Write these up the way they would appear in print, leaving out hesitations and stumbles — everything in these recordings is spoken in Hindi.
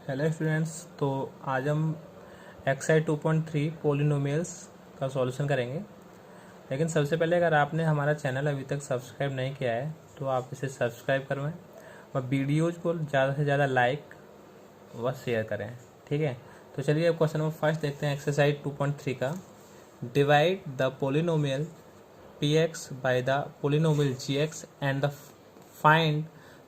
Hello students. तो आज हम एक्सरसाइज 2.3 पोलिनोमियल्स का सॉल्यूशन करेंगे। लेकिन सबसे पहले अगर आपने हमारा चैनल अभी तक सब्सक्राइब नहीं किया है तो आप इसे सब्सक्राइब करवाएं और वीडियोज को ज़्यादा से ज़्यादा लाइक व शेयर करें। ठीक है, तो चलिए अब क्वेश्चन नंबर फर्स्ट देखते हैं एक्सरसाइज 2.3 का। Divide the polynomial P X by the polynomial G X and the find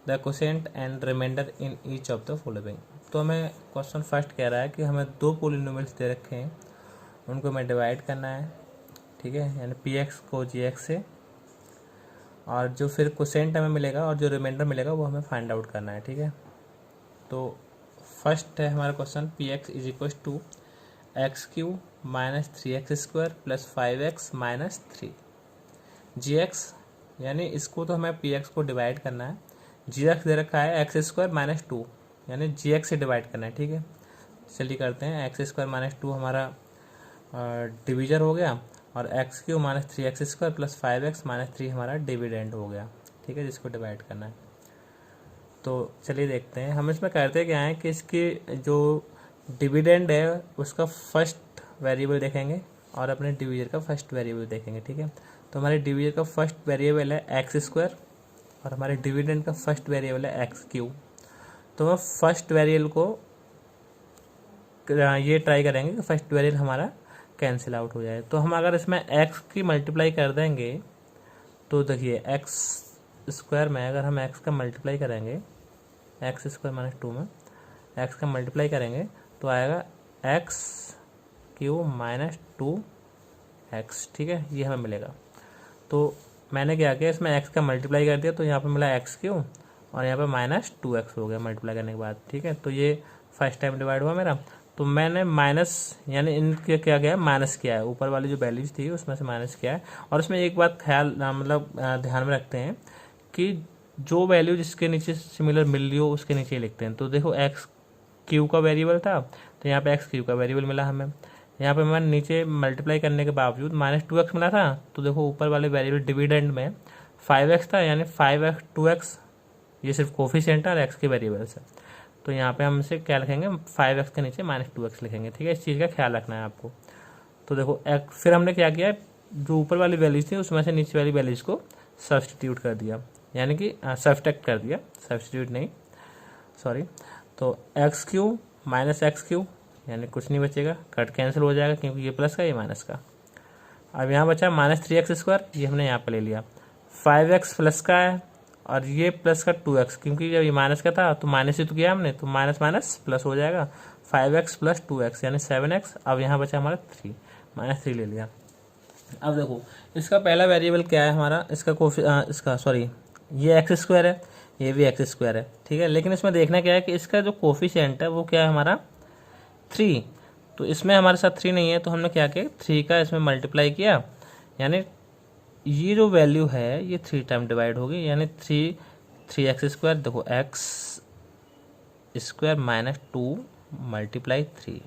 the quotient and remainder in each of the following. तो हमें क्वेश्चन फर्स्ट कह रहा है कि हमें दो पोलिनोमियल्स दे रखे हैं, उनको हमें डिवाइड करना है। ठीक है, यानी पी एक्स को जी एक्स से, और जो फिर क्वोशिएंट हमें मिलेगा और जो रिमाइंडर मिलेगा वो हमें फाइंड आउट करना है। ठीक है, तो फर्स्ट है हमारा question P x is equal to X cube minus 3x square plus 5x minus 3 G X, यानी इसको तो हमें पी एक्स को डिवाइड करना है। जी एक्स दे रखा है एक्स स्क्वायर माइनस 2, यानी जी एक्स से डिवाइड करना है। ठीक है, चलिए करते हैं। एक्स स्क्वायर माइनस 2 हमारा डिवीजर हो गया, और x cube minus 3x square plus 5x minus 3 हमारा डिविडेंड हो गया। ठीक है, जिसको डिवाइड करना है। तो चलिए देखते हैं हम इसमें करते क्या है कि इसकी जो डिविडेंड है उसका फर्स्ट वेरिएबल देखेंगे और अपने डिवीजर का फर्स्ट वेरिएबल देखेंगे। ठीक है, तो हमारे डिवीजर का फर्स्ट वेरिएबल है एक्स स्क्वायर और हमारे डिविडेंड का फर्स्ट वेरिएबल है एक्स क्यू। तो हम फर्स्ट वेरिएबल को ये ट्राई करेंगे कि फर्स्ट वेरिएबल हमारा कैंसिल आउट हो जाए। तो हम अगर इसमें एक्स की मल्टीप्लाई कर देंगे तो देखिए एक्स स्क्वायर में अगर हम एक्स का मल्टीप्लाई करेंगे, एक्स स्क्वायर माइनस 2 में एक्स का मल्टीप्लाई करेंगे तो आएगा एक्स क्यू माइनस 2x। ठीक है, ये हमें मिलेगा। तो मैंने क्या किया, इसमें एक्स का मल्टीप्लाई कर दिया तो यहाँ पे मिला एक्स क्यू और यहाँ पे माइनस 2x हो गया मल्टीप्लाई करने के बाद। ठीक है, तो ये फर्स्ट टाइम डिवाइड हुआ मेरा। तो मैंने माइनस यानी इनके क्या किया है, माइनस किया है, ऊपर वाली जो वैल्यूज थी उसमें से माइनस किया है। और इसमें एक बात ख्याल मतलब ध्यान में रखते हैं कि जो वैल्यू जिसके नीचे सिमिलर मिल रही हो उसके नीचे लिखते हैं। तो देखो एक्स क्यू का वेरिएबल था तो यहाँ पे एक्स क्यू का वेरिएबल मिला हमें। यहाँ पे मैंने नीचे मल्टीप्लाई करने के बावजूद माइनस 2x मिला था, तो देखो ऊपर वाले वेरिएबल डिविडेंड में 5x था, यानी 5x 2x ये सिर्फ कोफिशिएंट है और x के वेरिएबल्स है। तो यहाँ पे हम इसे क्या लिखेंगे, 5x के नीचे माइनस 2x लिखेंगे। ठीक है, इस चीज़ का ख्याल रखना है आपको। तो देखो फिर हमने क्या किया, जो ऊपर वाली वैल्यूज थी उसमें से नीचे वाली वैल्यूज को सब्सटीट्यूट कर दिया, यानी कि सब्सट्रैक्ट कर दिया, सब्सटीट्यूट नहीं सॉरी। तो x cube minus x Q यानी कुछ नहीं बचेगा, कट कैंसिल हो जाएगा क्योंकि ये प्लस का ये माइनस का। अब यहाँ बचा माइनस 3x स्क्वायर, ये हमने यहाँ पर ले लिया। 5x प्लस का है और ये प्लस का 2x, क्योंकि जब ये माइनस का था तो माइनस ही तो किया हमने, तो माइनस माइनस प्लस हो जाएगा। 5x प्लस 2x यानी 7x। अब यहाँ बचा हमारा 3, माइनस 3 ले लिया। अब देखो इसका पहला वेरिएबल क्या है हमारा, इसका सॉरी ये एक्स स्क्वायर है, ये भी एक्स स्क्वायर है। ठीक है, लेकिन इसमें देखना क्या है कि इसका जो कोफिशिएंट है वो क्या है हमारा 3। तो इसमें हमारे साथ 3 नहीं है, तो हमने क्या किया 3 का इसमें मल्टीप्लाई किया, यानी ये जो वैल्यू है ये 3 टाइम डिवाइड होगी, यानी 3x स्क्वायर। देखो एक्स स्क्वायर माइनस 2 मल्टीप्लाई 3।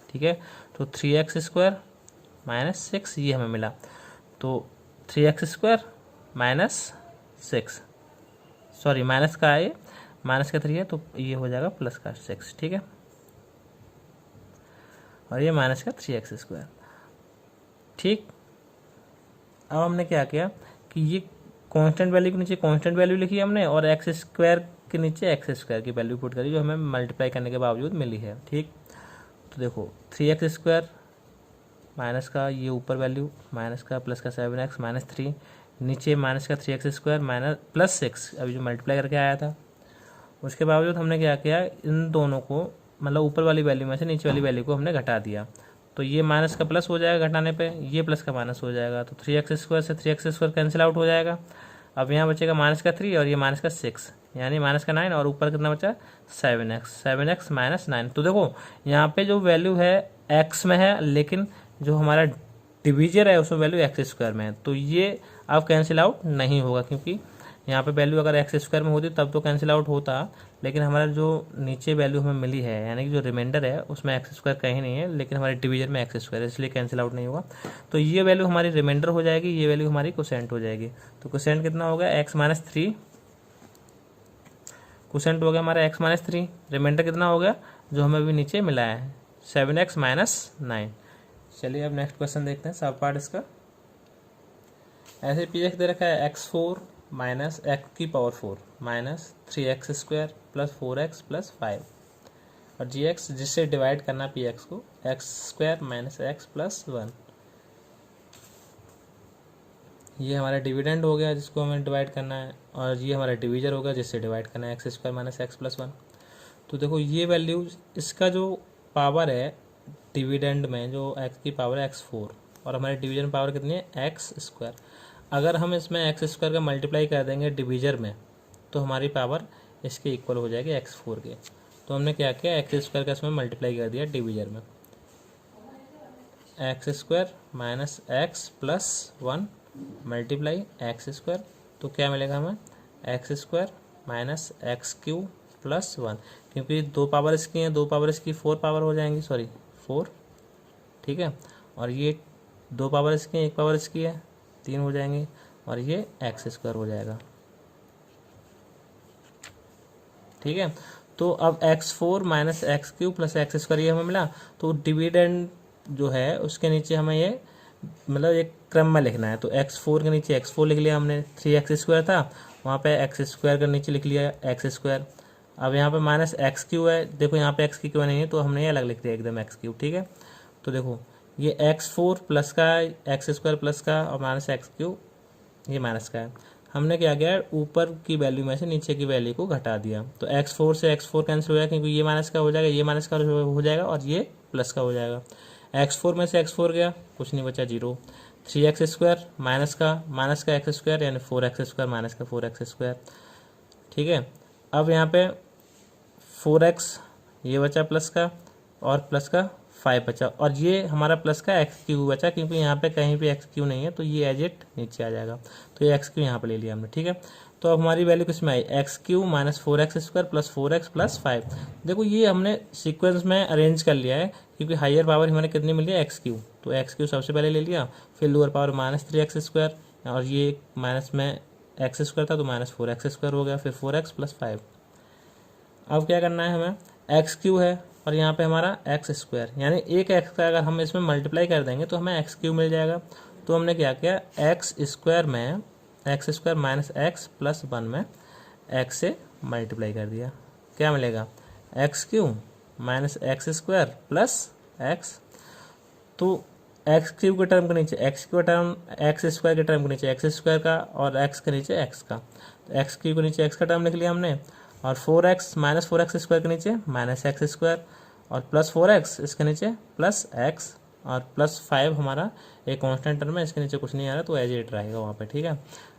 ठीक है, तो 3x स्क्वायर माइनस 6 ये हमें मिला। तो 3x square minus 6 sorry minus का है, माइनस का 3 है तो ये हो जाएगा प्लस का 6। ठीक है, और ये माइनस का 3x स्क्वायर। ठीक, अब हमने क्या किया कि ये कांस्टेंट वैल्यू के नीचे कांस्टेंट वैल्यू लिखी हमने और एक्स स्क्वायर के नीचे एक्स स्क्वायर की वैल्यू पुट करी जो हमें मल्टीप्लाई करने के बावजूद मिली है। ठीक, तो देखो 3x स्क्वायर माइनस का ये ऊपर वैल्यू माइनस का प्लस का 7x माइनस 3, नीचे माइनस का 3x स्क्वायर माइनस प्लस 6 अभी जो मल्टीप्लाई करके आया था। उसके बावजूद हमने क्या किया, इन दोनों को मतलब ऊपर वाली वैल्यू में से नीचे वाली वैल्यू को हमने घटा दिया। तो ये माइनस का प्लस हो जाएगा घटाने पे, ये प्लस का माइनस हो जाएगा। तो 3x स्क्वायर से 3x स्क्वायर कैंसिल आउट हो जाएगा। अब यहाँ बचेगा माइनस का 3 और ये माइनस का 6 यानी माइनस का 9, और ऊपर कितना बचा 7x माइनस 9। तो देखो यहाँ पे जो वैल्यू है x में है, लेकिन जो हमारा डिवीजर है उसमें वैल्यू एक्स स्क्वायर में है, तो ये अब कैंसिल आउट नहीं होगा, क्योंकि यहाँ पे वैल्यू अगर एक्स स्क्वायर में होती तब तो कैंसिल आउट होता, लेकिन हमारा जो नीचे वैल्यू हमें मिली है यानी कि जो रिमाइंडर है उसमें एक्स स्क्वायर कहीं नहीं है, लेकिन हमारे डिवीजन में एक्स स्क्वायर है, इसलिए कैंसिल आउट नहीं होगा। तो ये वैल्यू हमारी रिमाइंडर हो जाएगी, ये वैल्यू हमारी क्वोशिएंट हो जाएगी। तो क्वोशिएंट कितना होगा, एक्स माइनस 3 क्वोशेंट हो गया हमारा x माइनस 3, रिमाइंडर कितना हो गया जो हमें अभी नीचे मिला है 7x माइनस 9। चलिए अब नेक्स्ट क्वेश्चन देखते हैं सब पार्ट इसका। ऐसे पी एक्स दे रखा है x4 माइनस एक्स की power 4 minus 3x square plus 4x plus 5 और जी एक्स जिससे डिवाइड करना पी एक्स को x square minus x plus 1। ये हमारा डिविडेंड हो गया जिसको हमें डिवाइड करना है और ये हमारा डिवीजर होगा जिससे डिवाइड करना है x square minus x plus 1। तो देखो ये वैल्यू इसका जो पावर है डिविडेंड में जो एक्स की पावर है x4 और हमारे डिवीजन पावर कितनी है एक्स स्क्वायर। अगर हम इसमें एक्स स्क्वायर का मल्टीप्लाई कर देंगे डिवीजर में तो हमारी पावर इसके इक्वल हो जाएगी x4 के। तो हमने क्या किया एक्स स्क्वायर का इसमें मल्टीप्लाई कर दिया डिवीजर में, x square minus x plus 1 multiply x square. तो क्या मिलेगा हमें x square minus x cube plus 1, क्योंकि दो पावर इसकी हैं, दो पावर इसकी 4 पावर हो जाएंगी, सॉरी 4, ठीक है। और ये दो पावर इसकी हैं, एक पावर इसकी है, 3 हो जाएंगी और ये एक्स स्क्वायर हो जाएगा, ठीक है। तो अब x4 minus x cube plus x square ये हमें मिला। तो डिविडेंड जो है उसके नीचे हमें ये मतलब एक क्रम में लिखना है। तो x4 के नीचे x4 लिख लिया हमने, 3x स्क्वायर था वहाँ पे एक्स स्क्वायर के नीचे लिख लिया एक्स स्क्वायर। अब यहाँ पे माइनस एक्स क्यू है, देखो यहाँ पे एक्स की क्यू नहीं है तो हमने ये अलग लिख दिया एकदम एक्स क्यू, ठीक है। तो देखो ये x4 प्लस का एक्स स्क्वायर प्लस का और माइनस एक्स क्यू ये माइनस का है। हमने क्या किया ऊपर की वैल्यू में से नीचे की वैल्यू को घटा दिया। तो x4 से x4 कैंसिल हो जाएगा क्योंकि ये माइनस का हो जाएगा, ये माइनस का हो जाएगा और ये प्लस का हो जाएगा। x4 में से x4 गया, कुछ नहीं बचा 0। 3x स्क्वायर माइनस का एक्स स्क्वायर यानी 4x स्क्वायर माइनस का 4x स्क्वायर, ठीक है। अब यहाँ पे 4x ये बचा प्लस का और प्लस का 5 बचा और ये हमारा प्लस का एक्स क्यू बचा, क्योंकि यहाँ पे कहीं भी एक्स क्यू नहीं है तो ये एज इट नीचे आ जाएगा। तो ये एक्स क्यू यहाँ पे ले लिया हमने, ठीक है। तो अब हमारी वैल्यू किस में आई x cube minus 4x square plus 4x plus 5। देखो ये हमने सीक्वेंस में अरेंज कर लिया है क्योंकि हायर पावर हमारे कितनी मिली है एक्स क्यू। तो एक्स क्यू सबसे पहले ले लिया, फिर lower power minus 3x square और ये माइनस में एक्स स्क्वायर था तो माइनस 4x स्क्वायर हो गया, फिर 4x प्लस 5। अब क्या करना है हमें एक्स क्यू है और यहाँ पे हमारा एक्स स्क्वायर यानी एक एक्स का अगर हम इसमें मल्टीप्लाई कर देंगे तो हमें एक्स क्यू मिल जाएगा। तो हमने क्या किया एक्स स्क्वायर में x square minus x plus 1 में एक्स से मल्टीप्लाई कर दिया, क्या मिलेगा x cube minus x square plus x. तो एक्स क्यू के टर्म के नीचे x Q term, x square के टर्म के नीचे एक्स स्क्वायर का और एक्स के नीचे एक्स का। तो एक्स क्यू के नीचे एक्स का टर्म लिख लिया हमने और 4x माइनस 4x स्क्वायर के नीचे माइनस एक्स स्क्वायर और प्लस 4x इसके नीचे प्लस एक्स और प्लस 5 हमारा एक कांस्टेंट टर्म है, इसके नीचे कुछ नहीं आ रहा तो एज इट रहेगा वहाँ पे, ठीक है।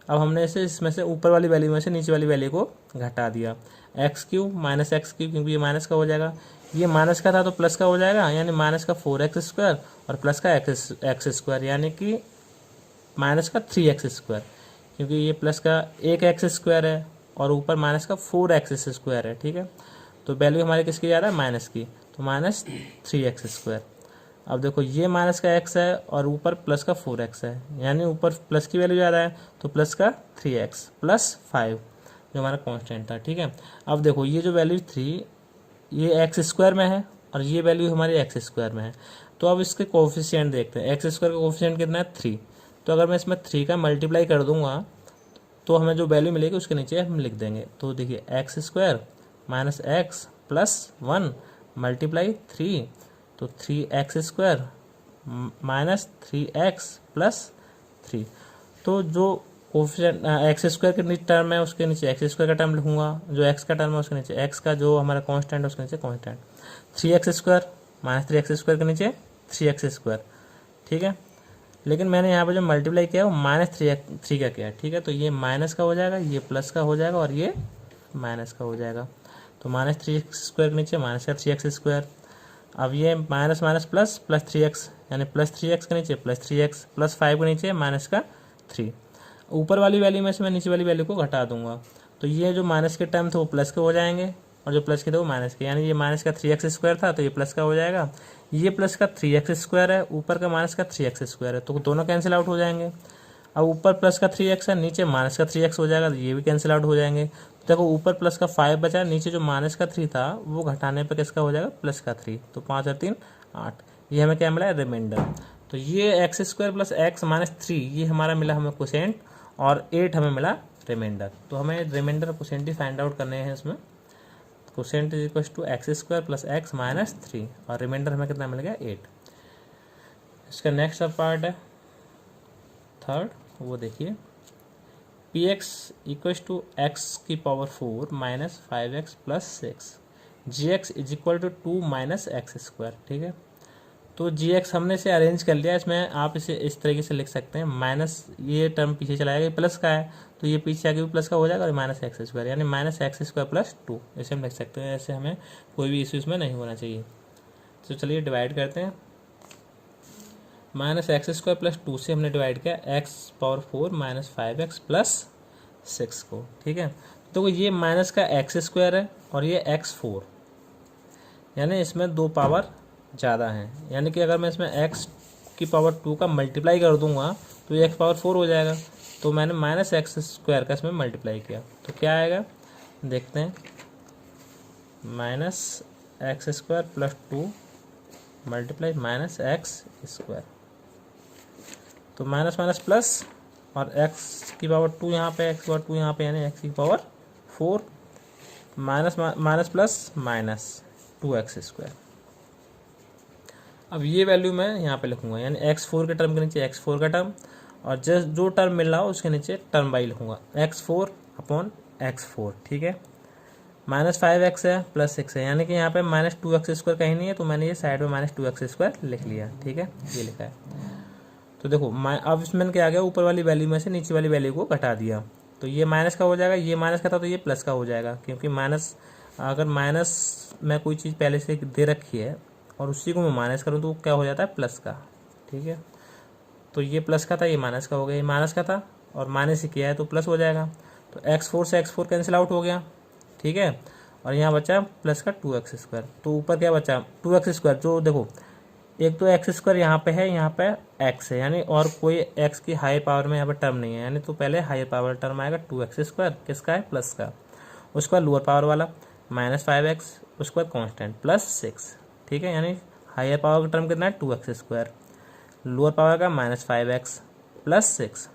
अब हमने इसे इसमें से ऊपर वाली वैल्यू में से नीचे वाली वैल्यू को घटा दिया, x cube minus x Q क्योंकि ये माइनस का हो जाएगा, ये माइनस का था तो प्लस का हो जाएगा यानी माइनस का 4x स्क्वायर और प्लस का एक्स स्क्वायर यानी कि माइनस का 3x स्क्वायर, क्योंकि ये प्लस का एक एक्स स्क्वायर है और ऊपर माइनस का 4x स्क्वायर है, ठीक है। तो वैल्यू हमारी किसकी जा रहा है माइनस की, तो माइनस 3x स्क्वायर। अब देखो ये माइनस का x है और ऊपर प्लस का 4x है यानी ऊपर प्लस की वैल्यू जा रहा है तो प्लस का 3x प्लस 5 जो हमारा कांस्टेंट था, ठीक है। अब देखो ये जो वैल्यू 3 ये एक्स स्क्वायर में है और ये वैल्यू हमारी एक्स स्क्वायर में है। तो अब इसके कोफिशिएंट देखते हैं, एक्स स्क्वायर का कोफिशिएंट कितना है 3। तो अगर मैं इसमें 3 का मल्टीप्लाई कर दूंगा तो हमें जो वैल्यू मिलेगी उसके नीचे हम लिख देंगे। तो देखिए x square minus x plus 1 multiply 3, तो 3x square minus 3x plus 3। तो जो कोफिशिएंट एक्स स्क्वायर के नीचे टर्म है उसके नीचे एक्स स्क्वायर का टर्म लिखूंगा, जो एक्स का टर्म है उसके नीचे एक्स का जो हमारा कांस्टेंट है उसके नीचे constant. 3x square minus 3x square के नीचे 3x स्क्वायर, ठीक है। लेकिन मैंने यहाँ पे जो मल्टीप्लाई किया वो माइनस 3 का किया, ठीक है। तो ये माइनस का हो जाएगा, ये प्लस का हो जाएगा और ये माइनस का हो जाएगा। तो माइनस 3x स्क्वायर के नीचे माइनस का 3x स्क्वायर। अब ये minus minus plus plus 3x यानी प्लस 3x के नीचे प्लस 3x प्लस 5 के नीचे माइनस का 3। ऊपर वाली वैल्यू में से मैं नीचे वाली वैल्यू को घटा दूंगा तो ये जो माइनस के टर्म थे वो प्लस के हो जाएंगे और जो प्लस के थे वो माइनस के, यानी ये माइनस का 3x स्क्वायर था तो ये प्लस का हो जाएगा, ये प्लस का 3x स्क्वायर है, ऊपर का माइनस का 3x स्क्वायर है तो दोनों कैंसिल आउट हो जाएंगे। अब ऊपर प्लस का 3x है, नीचे माइनस का 3x हो जाएगा, तो ये भी कैंसिल आउट हो जाएंगे। तो देखो ऊपर प्लस का 5 बचा, नीचे जो माइनस का 3 था वो घटाने पर किसका हो जाएगा, प्लस का 3। तो 5 और 3 8, ये हमें क्या मिला है, रिमाइंडर। तो ये x square plus X minus 3 ये हमारा मिला हमें क्वोशेंट, और 8 हमें मिला रिमाइंडर। तो हमें रिमाइंडर क्वोशेंट ही फाइंड आउट करने हैं इसमें। Quotient is equal to x square plus X minus 3, और रिमाइंडर हमें कितना मिल गया, 8। इसका नेक्स्ट पार्ट है थर्ड, वो देखिए, p x equal to x की power 4 minus 5x plus 6, g x is equal to 2 minus x square. ठीक है, तो जी एक्स हमने इसे अरेंज कर लिया। इसमें आप इसे इस तरीके से लिख सकते हैं, माइनस ये टर्म पीछे चला जाएगा, प्लस का है तो ये पीछे आगे भी प्लस का हो जाएगा, और माइनस एक्स स्क्वायर यानी माइनस एक्स स्क्वायर प्लस 2, ऐसे हम लिख सकते हैं। ऐसे हमें कोई भी इशू इसमें नहीं होना चाहिए। तो चलिए डिवाइड करते हैं। माइनस एक्स स्क्वायर प्लस 2 से हमने डिवाइड किया x power 4 minus 5x plus 6 को। ठीक है, तो ये माइनस का एक्स स्क्वायर है और ये x4, यानी इसमें 2 पावर ज़्यादा है। यानी कि अगर मैं इसमें x की पावर 2 का मल्टीप्लाई कर दूंगा तो ये x पावर 4 हो जाएगा। तो मैंने माइनस एक्स स्क्वायर का इसमें मल्टीप्लाई किया, तो क्या आएगा देखते हैं। Minus x square plus 2 multiply minus x square, तो माइनस माइनस प्लस, और x की पावर 2 यहाँ पे, x की पावर 2 यहाँ पे, यानी x की power 4 minus minus plus minus 2x square. अब ये वैल्यू मैं यहाँ पे लिखूंगा, यानी x4 के टर्म के नीचे x4 का टर्म, और जो टर्म मिल रहा हो उसके नीचे टर्म बाई लिखूंगा, x4 अपॉन x4। ठीक है, माइनस 5x है प्लस 6 है, यानी कि यहाँ पे माइनस 2x स्क्वायर कहीं नहीं है, तो मैंने ये साइड में माइनस 2x स्क्वायर लिख लिया। ठीक है, ये लिखा है। तो देखो अब इसमें क्या आ गया, ऊपर वाली वैल्यू में से नीचे वाली वैल्यू को घटा दिया, तो ये माइनस का हो जाएगा, ये माइनस का था तो ये प्लस का हो जाएगा, क्योंकि माइनस, अगर माइनस में कोई चीज़ पहले से दे रखी है और उसी को मैं माइनस करूँ तो क्या हो जाता है, प्लस का। ठीक है, तो ये प्लस का था, ये माइनस का हो गया, ये माइनस का था और माइनस ही किया है तो प्लस हो जाएगा। तो x4 से x4 कैंसिल आउट हो गया। ठीक है, और यहाँ बचा प्लस का 2x स्क्वायर, तो ऊपर क्या बचा 2x स्क्वायर। जो देखो एक तो एक्स स्क्वायर यहाँ पे है, यहाँ पे x है, यानी और कोई x की हाई पावर में यहाँ पे टर्म नहीं है, यानी तो पहले हाई पावर टर्म आएगा 2x स्क्वायर, किसका है, प्लस का। उसके बाद लोअर पावर वाला माइनस 5x, उसके बाद कॉन्स्टेंट प्लस 6। ठीक है, यानी हायर पावर का टर्म कितना है, 2x स्क्वायर, लोअर पावर का माइनस 5x प्लस 6।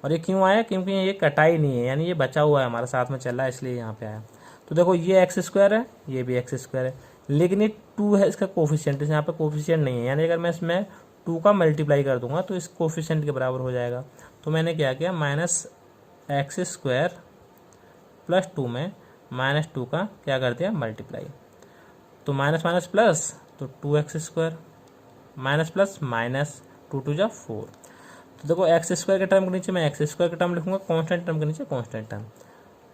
और ये क्यों आया, क्योंकि ये कटाई नहीं है, यानी ये बचा हुआ है हमारे साथ में चल रहा है, इसलिए यहाँ पे आया। तो देखो ये एक्स स्क्वायर है, ये भी एक्स स्क्वायर है, लेकिन ये 2 है इसका कोफिशिएंट, यहाँ पे कोफिशिएंट नहीं है, यानी अगर मैं इसमें 2 का मल्टीप्लाई कर दूंगा तो इस कोफिशिएंट के बराबर हो जाएगा। तो मैंने क्या किया, माइनस एक्स स्क्वायर प्लस 2 में माइनस 2 का क्या कर दिया, मल्टीप्लाई। तो माइनस माइनस प्लस, तो 2x square minus plus minus 2 2 जा 4। तो देखो एक्स स्क्वायर के टर्म के नीचे मैं एक्स स्क्वायर का टर्म लिखूंगा, कांस्टेंट टर्म के नीचे कांस्टेंट टर्म,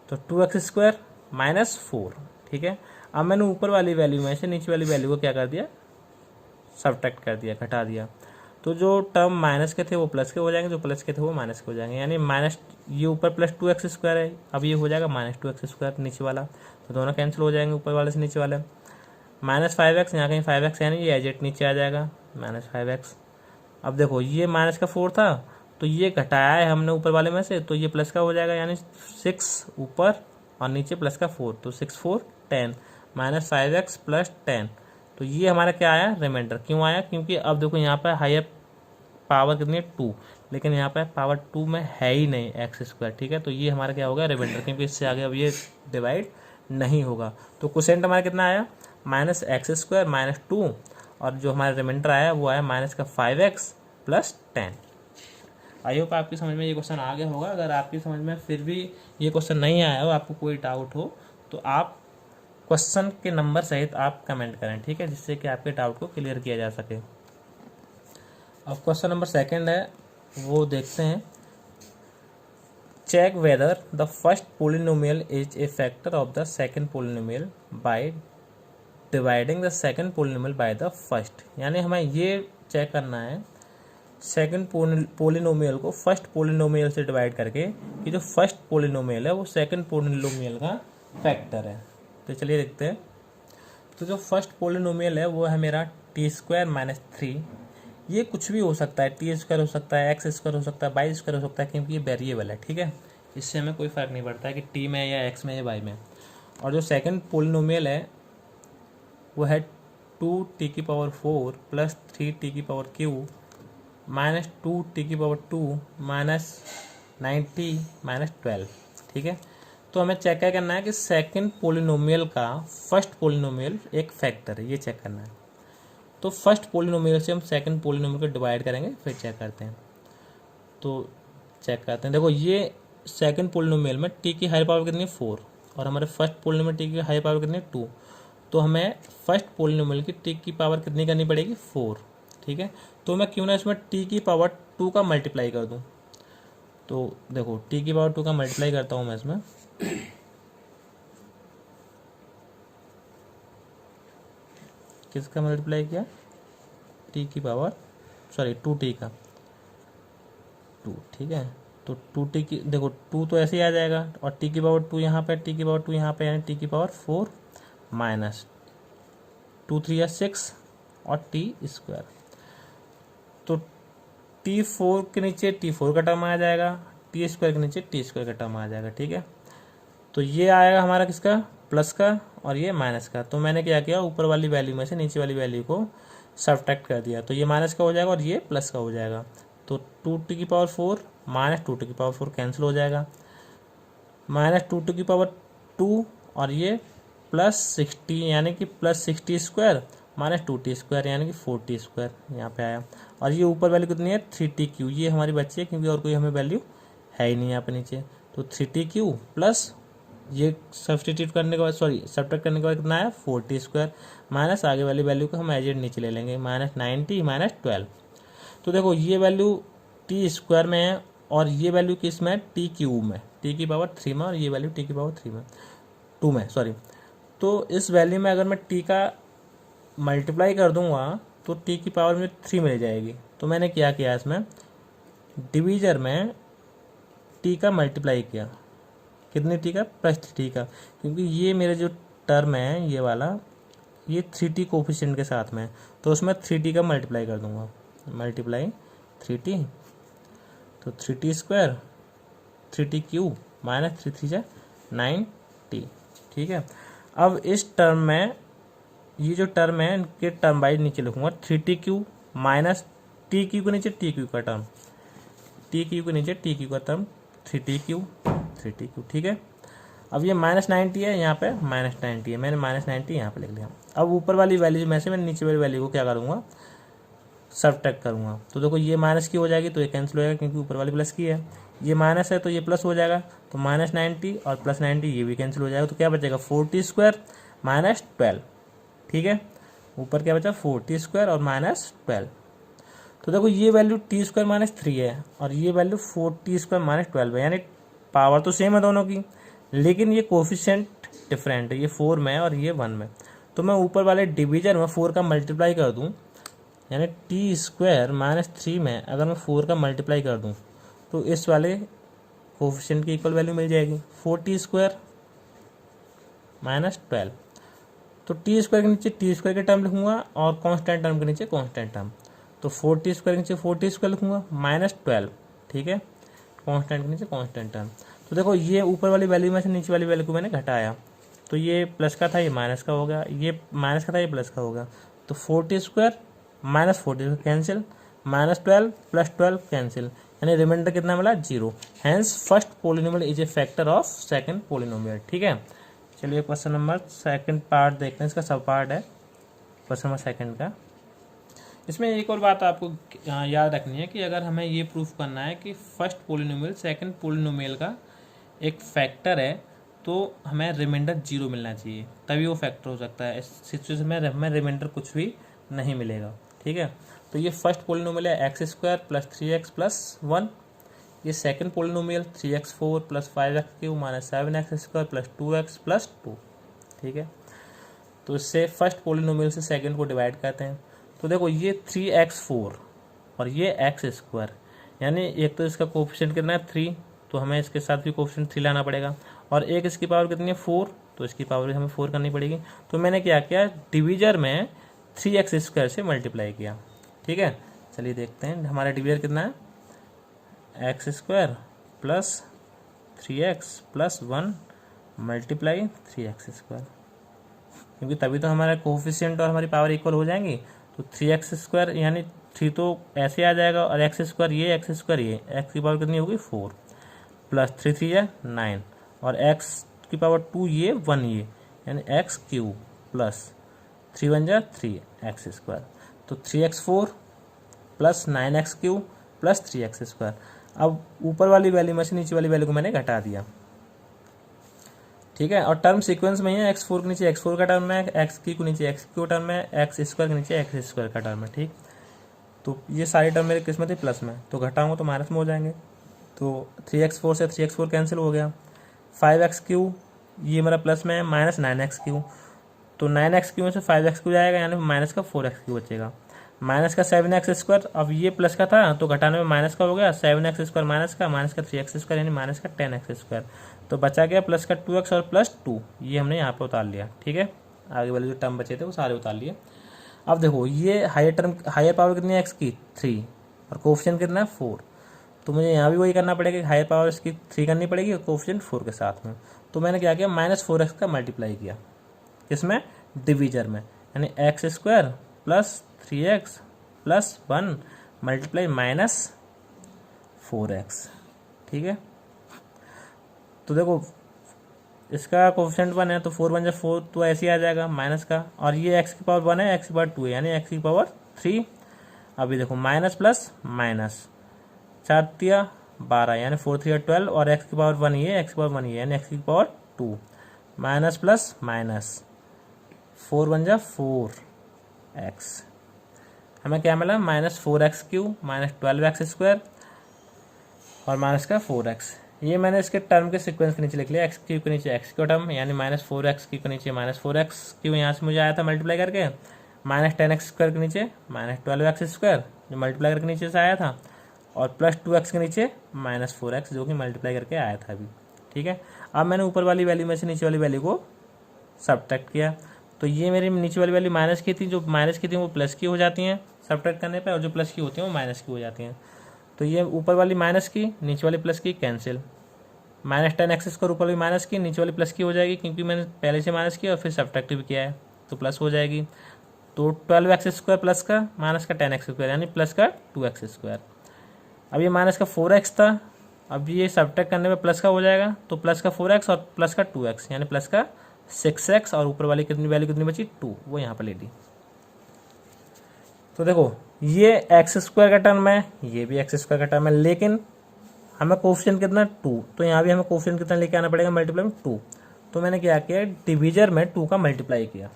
तो 2x स्क्वायर माइनस 4। ठीक है, अब मैंने ऊपर वाली वैल्यू में से नीचे वाली वैल्यू को क्या कर दिया, सब्ट्रैक्ट कर दिया, घटा दिया। तो जो टर्म माइनस के थे वो प्लस के हो जाएंगे, जो प्लस के थे वो माइनस के हो जाएंगे, यानी माइनस, ये ऊपर प्लस 2x स्क्वायर है, अब ये हो जाएगा माइनस 2x स्क्वायर नीचे वाला, तो दोनों कैंसिल हो जाएंगे ऊपर वाले से नीचे वाले। माइनस 5x, यहाँ कहीं 5x यानी ये एजेट नीचे आ जाएगा, माइनस 5x। अब देखो ये माइनस का 4 था तो ये घटाया है हमने ऊपर वाले में से, तो ये प्लस का हो जाएगा, यानी 6 ऊपर और नीचे प्लस का 4, तो 6 4 10 माइनस 5x प्लस 10। तो ये हमारा क्या आया, रिमाइंडर। क्यों आया, क्योंकि अब देखो यहाँ पर हायर पावर कितनी है, 2, लेकिन यहाँ पर पावर 2 में है ही नहीं एक्स स्क्वायर। ठीक है, तो ये हमारा क्या होगा, रिमाइंडर, क्योंकि इससे आगे अब ये डिवाइड नहीं होगा। तो क्वोशेंट हमारा कितना आया, माइनस एक्स स्क्वायर माइनस 2, और जो हमारा रिमाइंडर आया वो आया माइनस का 5x प्लस 10। आई होप आपकी समझ में ये क्वेश्चन आ गया होगा। अगर आपकी समझ में फिर भी ये क्वेश्चन नहीं आया हो, आपको कोई डाउट हो, तो आप क्वेश्चन के नंबर सहित आप कमेंट करें। ठीक है, जिससे कि आपके डाउट को क्लियर किया जा सके। अब क्वेश्चन नंबर 2 है, वो देखते हैं। Check whether the first polynomial is a factor of the second polynomial by dividing the second polynomial by the first. यानी हमें ये चेक करना है सेकेंड पोलिनोमियल को फर्स्ट पोलिनोमियल से डिवाइड करके कि जो फर्स्ट पोलिनोमियल है वो सेकेंड पोलिनोमियल का फैक्टर है। तो चलिए देखते हैं। तो जो फर्स्ट पोलिनोमियल है वो है मेरा t² - 3 ये कुछ भी हो सकता है, टी स्क्वायर हो सकता है, एक्स स्क्वायर हो सकता है, वाई स्क्वायर हो सकता है, क्योंकि ये वेरिएबल है, ठीक है। इससे हमें कोई फ़र्क नहीं पड़ता है कि टी में या एक्स में या वाई में। और जो सेकंड पोलिनोमियल है वो है 2t⁴ plus 3t⁴ minus 2t⁴ minus 90 minus 12, ठीक है। तो हमें चेक क्या करना है कि सेकंड पोलिनोमियल का फर्स्ट पोलिनोमियल एक फैक्टर है, ये चेक करना है। तो फर्स्ट पोलिनोमियल से हम सेकंड पोलिनोमियल को डिवाइड करेंगे, फिर चेक करते हैं। तो चेक करते हैं, देखो ये सेकंड पोलिनोमियल में टी की हायर पावर कितनी है 4 और हमारे फर्स्ट पोलिनोमियल टी की हायर पावर कितनी है 2। तो हमें फर्स्ट पोलिनोमियल की टी की पावर कितनी करनी पड़ेगी 4, ठीक है। तो मैं क्यों ना इसमें टी की पावर 2 का मल्टीप्लाई कर दूं। तो देखो टी की पावर 2 का मल्टीप्लाई करता हूं मैं इसमें, किसका मल्टीप्लाई किया, टी की पावर 2t का 2, ठीक है। तो 2t की देखो 2 तो ऐसे ही आ जाएगा और टी की पावर 2 यहाँ पे, टी की पावर 2 यहाँ पे, यानी टी की पावर 4 माइनस 2 3 या 6 और टी स्क्वायर। तो t4 के नीचे t4 का टर्म आ जाएगा, टी स्क्वायर के नीचे टी स्क्वायर का टर्म आ जाएगा, ठीक है। तो ये आएगा हमारा किसका, प्लस का, और ये माइनस का। तो मैंने क्या किया, ऊपर वाली वैल्यू में से नीचे वाली वैल्यू को सब्ट्रैक्ट कर दिया, तो ये माइनस का हो जाएगा और ये प्लस का हो जाएगा। तो 2t⁴ माइनस 2t⁴ कैंसिल हो जाएगा, माइनस 2t⁴ और ये प्लस 60 यानी कि प्लस 60 स्क्वायर माइनस 2t² यानी कि 4t² यहाँ पे आया। और ये ऊपर वैल्यू कितनी है 3t³ ये हमारी बच्ची है, क्योंकि और कोई हमें वैल्यू है ही नहीं यहाँ पे नीचे। तो 3t³ प्लस ये सब्सटीट्यूट करने के बाद सब्ट्रैक्ट करने के बाद कितना है 4t² माइनस आगे वाली वैल्यू को हम एज इट नीचे ले लेंगे, माइनस 90 माइनस 12। तो देखो ये वैल्यू t² में है और ये वैल्यू किस में है t³ में, t की पावर 3 में, और ये वैल्यू t की पावर 3 में 2 में तो इस वैल्यू में अगर मैं t का मल्टीप्लाई कर दूंगा तो t की पावर में 3 मिल जाएगी। तो मैंने क्या किया, इसमें डिवीजर में t का मल्टीप्लाई किया, कितनी t का, प्लस 3t का, क्योंकि ये मेरे जो टर्म है ये वाला ये 3t कोफिशिएंट के साथ में, तो उसमें 3t का मल्टीप्लाई कर दूंगा, मल्टीप्लाई 3t, तो 3t² 3t³ माइनस 3 3 9t, ठीक है। अब इस टर्म में ये जो टर्म है इनके टर्म वाइज नीचे लिखूंगा, 3t³ माइनस t³ के नीचे t³ का टर्म, t³ के नीचे t³ का टर्म 3t³, ठीक है। अब ये माइनस 90 है, यहाँ पे माइनस 90 है, मैंने माइनस 90 यहाँ पे लिख लिया। अब ऊपर वाली वैल्यू में से मैं नीचे वाली वैल्यू को क्या करूँगा, सब्ट्रैक्ट करूँगा। तो देखो ये माइनस की हो जाएगी तो ये कैंसिल हो जाएगा, क्योंकि ऊपर वाली प्लस की है, ये माइनस है तो ये प्लस हो जाएगा, तो माइनस 90 और प्लस 90 ये भी कैंसिल हो जाएगा। तो क्या बचेगा 4t² माइनस 12, ठीक है। ऊपर क्या बचा 4t² और माइनस 12। तो देखो ये वैल्यू t² माइनस 3 है और ये वैल्यू 4t² माइनस 12 है, यानी पावर तो सेम है दोनों की, लेकिन ये कोफिशिएंट डिफरेंट है, ये 4 में और ये 1 में। तो मैं ऊपर वाले डिवीजन में 4 का मल्टीप्लाई कर दूं, यानी t² माइनस 3 में अगर मैं 4 का मल्टीप्लाई कर दूं तो इस वाले कोफिशिएंट की इक्वल वैल्यू मिल जाएगी 4t² माइनस 12। तो t² के नीचे t² के टर्म लिखूंगा और कांस्टेंट टर्म के नीचे कांस्टेंट टर्म, तो 4t² के नीचे 4t² लिखूंगा माइनस 12, ठीक है, कांस्टेंट के नीचे कांस्टेंट टर्म। तो देखो ये ऊपर वाली वैल्यू में से नीचे वाली वैल्यू को मैंने घटाया, तो ये प्लस का था ये माइनस का हो गया, ये माइनस का था ये प्लस का हो गया। तो 4t² minus 4t² cancel, minus 12 plus 12 cancel, यानी रिमाइंडर कितना मिला 0। Hence first polynomial is a factor of second polynomial, ठीक है। चलिए क्वेश्चन नंबर सेकंड पार्ट देखते हैं, इसका सब पार्ट है क्वेश्चन नंबर सेकंड का। इसमें एक और बात आपको याद रखनी है कि अगर हमें ये प्रूफ करना है कि फर्स्ट पोलिनोमियल सेकंड पोलिनोमियल का एक फैक्टर है तो हमें रिमाइंडर 0 मिलना चाहिए, तभी वो फैक्टर हो सकता है। इस सिचुएशन में हमें रिमाइंडर कुछ भी नहीं मिलेगा, ठीक है। तो ये फर्स्ट पोलिनोमियल है x² प्लस 3x प्लस 1, ये second polynomial 3x4 plus 5x³ minus 7x² plus 2x plus 2, ठीक है। तो इससे फर्स्ट पोलिनोमियल से सेकंड को डिवाइड करते हैं। तो देखो ये 3x4 और ये x², यानी एक तो इसका कोफिशिएंट कितना है 3, तो हमें इसके साथ भी कोफिशिएंट 3 लाना पड़ेगा, और एक इसकी पावर कितनी है 4, तो इसकी पावर भी हमें 4 करनी पड़ेगी। तो मैंने क्या किया, डिवीजर में 3x² से मल्टीप्लाई किया, ठीक है, चलिए देखते हैं हमारा डिवीजर कितना है, x square plus 3x plus 1 multiply 3x square, क्योंकि तभी तो हमारा कोफिशिएंट और हमारी पावर इक्वल हो जाएंगी। तो 3x स्क्वायर यानी 3 तो ऐसे आ जाएगा, और एक्स स्क्वायर ये, एक्स स्क्वायर ये, एक्स की पावर कितनी होगी 4 प्लस 3 3 है 9, और एक्स की पावर 2 ये 1 ये, यानी एक्स क्यूब प्लस 3 1 जा 3 एक्स स्क्वायर। तो 3x4 plus 9x cube plus 3x square. अब ऊपर वाली वैल्यू में से नीचे वाली वैल्यू को मैंने घटा दिया, ठीक है। और टर्म सीक्वेंस में ही है, x4 के नीचे x4 का टर्म है, x की को नीचे x की टर्म है, एक्स स्क्वायर के नीचे एक्स स्क्वायर का टर्म है, ठीक। तो ये सारी टर्म मेरे किस में थे, प्लस में, तो घटाऊंगा तो माइनस में हो जाएंगे। तो 3x4 से 3x4 कैंसिल हो गया, 5x क्यू ये मेरा प्लस में है, माइनस 9x क्यू, तो 9x क्यू में से 5x क्यू जाएगा, यानी माइनस का 4x क्यू बचेगा, माइनस का 7x स्क्वायर। अब ये प्लस का था तो घटाने में माइनस का हो गया, 7x स्क्वायर माइनस का 3x स्क्वायर यानी माइनस का 10x स्क्वायर, तो बचा गया प्लस का 2x और प्लस 2, ये हमने यहाँ पे उतार लिया, ठीक है। आगे वाले जो टर्म बचे थे वो सारे उतार लिए। अब देखो ये हायर पावर कितनी है x की 3, और कोफिशिएंट कितना है 4, तो मुझे यहाँ भी वही करना पड़ेगा, हायर पावर इसकी 3 करनी पड़ेगी और कोफिशिएंट 4 के साथ में। तो मैंने क्या किया, -4x का मल्टीप्लाई किया इसमें डिवीजर में, यानी x square plus 3x plus 1 multiply -4x, ठीक है। तो देखो इसका कोफिशिएंट 1 है, तो 4 1 जा 4, तो ऐसे ही आ जाएगा माइनस का, और ये x की पावर 1 है, x की पावर 2 है, यानी x की पावर 3। अभी देखो माइनस प्लस माइनस 4 3 12, यानी 4 3 12, और x की पावर 1 ये, x की पावर 1 ये, यानी x की पावर 2, माइनस प्लस माइनस 4 1 जा 4x, हमें क्या मिला -4x Q minus 12x square और माइनस का 4x। ये मैंने इसके टर्म के सीक्वेंस के नीचे लिख लिया, एक्स क्यू के नीचे एक्स क्यू टर्म, यानी -4x क्यू के नीचे -4x क्यू यहाँ से मुझे आया था मल्टीप्लाई करके, -10x स्क्वायर के नीचे -12x स्क्वायर जो मल्टीप्लाई करके नीचे से आया था, और प्लस 2x के नीचे -4x जो कि मल्टीप्लाई करके आया था अभी, ठीक है। अब मैंने ऊपर वाली वैल्यू में से नीचे वाली वैल्यू को सब्ट्रैक्ट किया, तो ये मेरी नीचे वाली वैल्यू माइनस की थी, जो माइनस की थी वो प्लस की हो जाती हैं सब्ट्रैक्ट करने पर, और जो प्लस की होती हैं वो माइनस की हो जाती हैं। तो ये ऊपर वाली माइनस की, नीचे वाली प्लस की, कैंसिल, -10x स्क्वायर ऊपर वाली माइनस की, नीचे वाली प्लस की हो जाएगी, क्योंकि मैंने पहले से माइनस किया और फिर सब्ट्रैक्ट भी किया है, तो प्लस हो जाएगी। तो 12x स्क्वायर प्लस का माइनस का 10x स्क्वायर, यानी प्लस का 2x स्क्वायर। अब ये माइनस का 4x था, अब ये सब्ट्रैक्ट करने में प्लस का हो जाएगा, तो प्लस का 4x और प्लस का 2x, यानी प्लस का 6x, और ऊपर वाली कितनी वैल्यू कितनी बची 2, वो यहाँ पर ले ली। तो देखो ये एक्स स्क्वायर का टर्म है, ये भी एक्स स्क्वायर का टर्म है, लेकिन हमें कोफिशिएंट कितना 2, तो यहाँ भी हमें कोफिशिएंट कितना लेके आना पड़ेगा, मल्टीप्लाई में 2। तो मैंने क्या किया, डिवीजर में 2 का मल्टीप्लाई किया,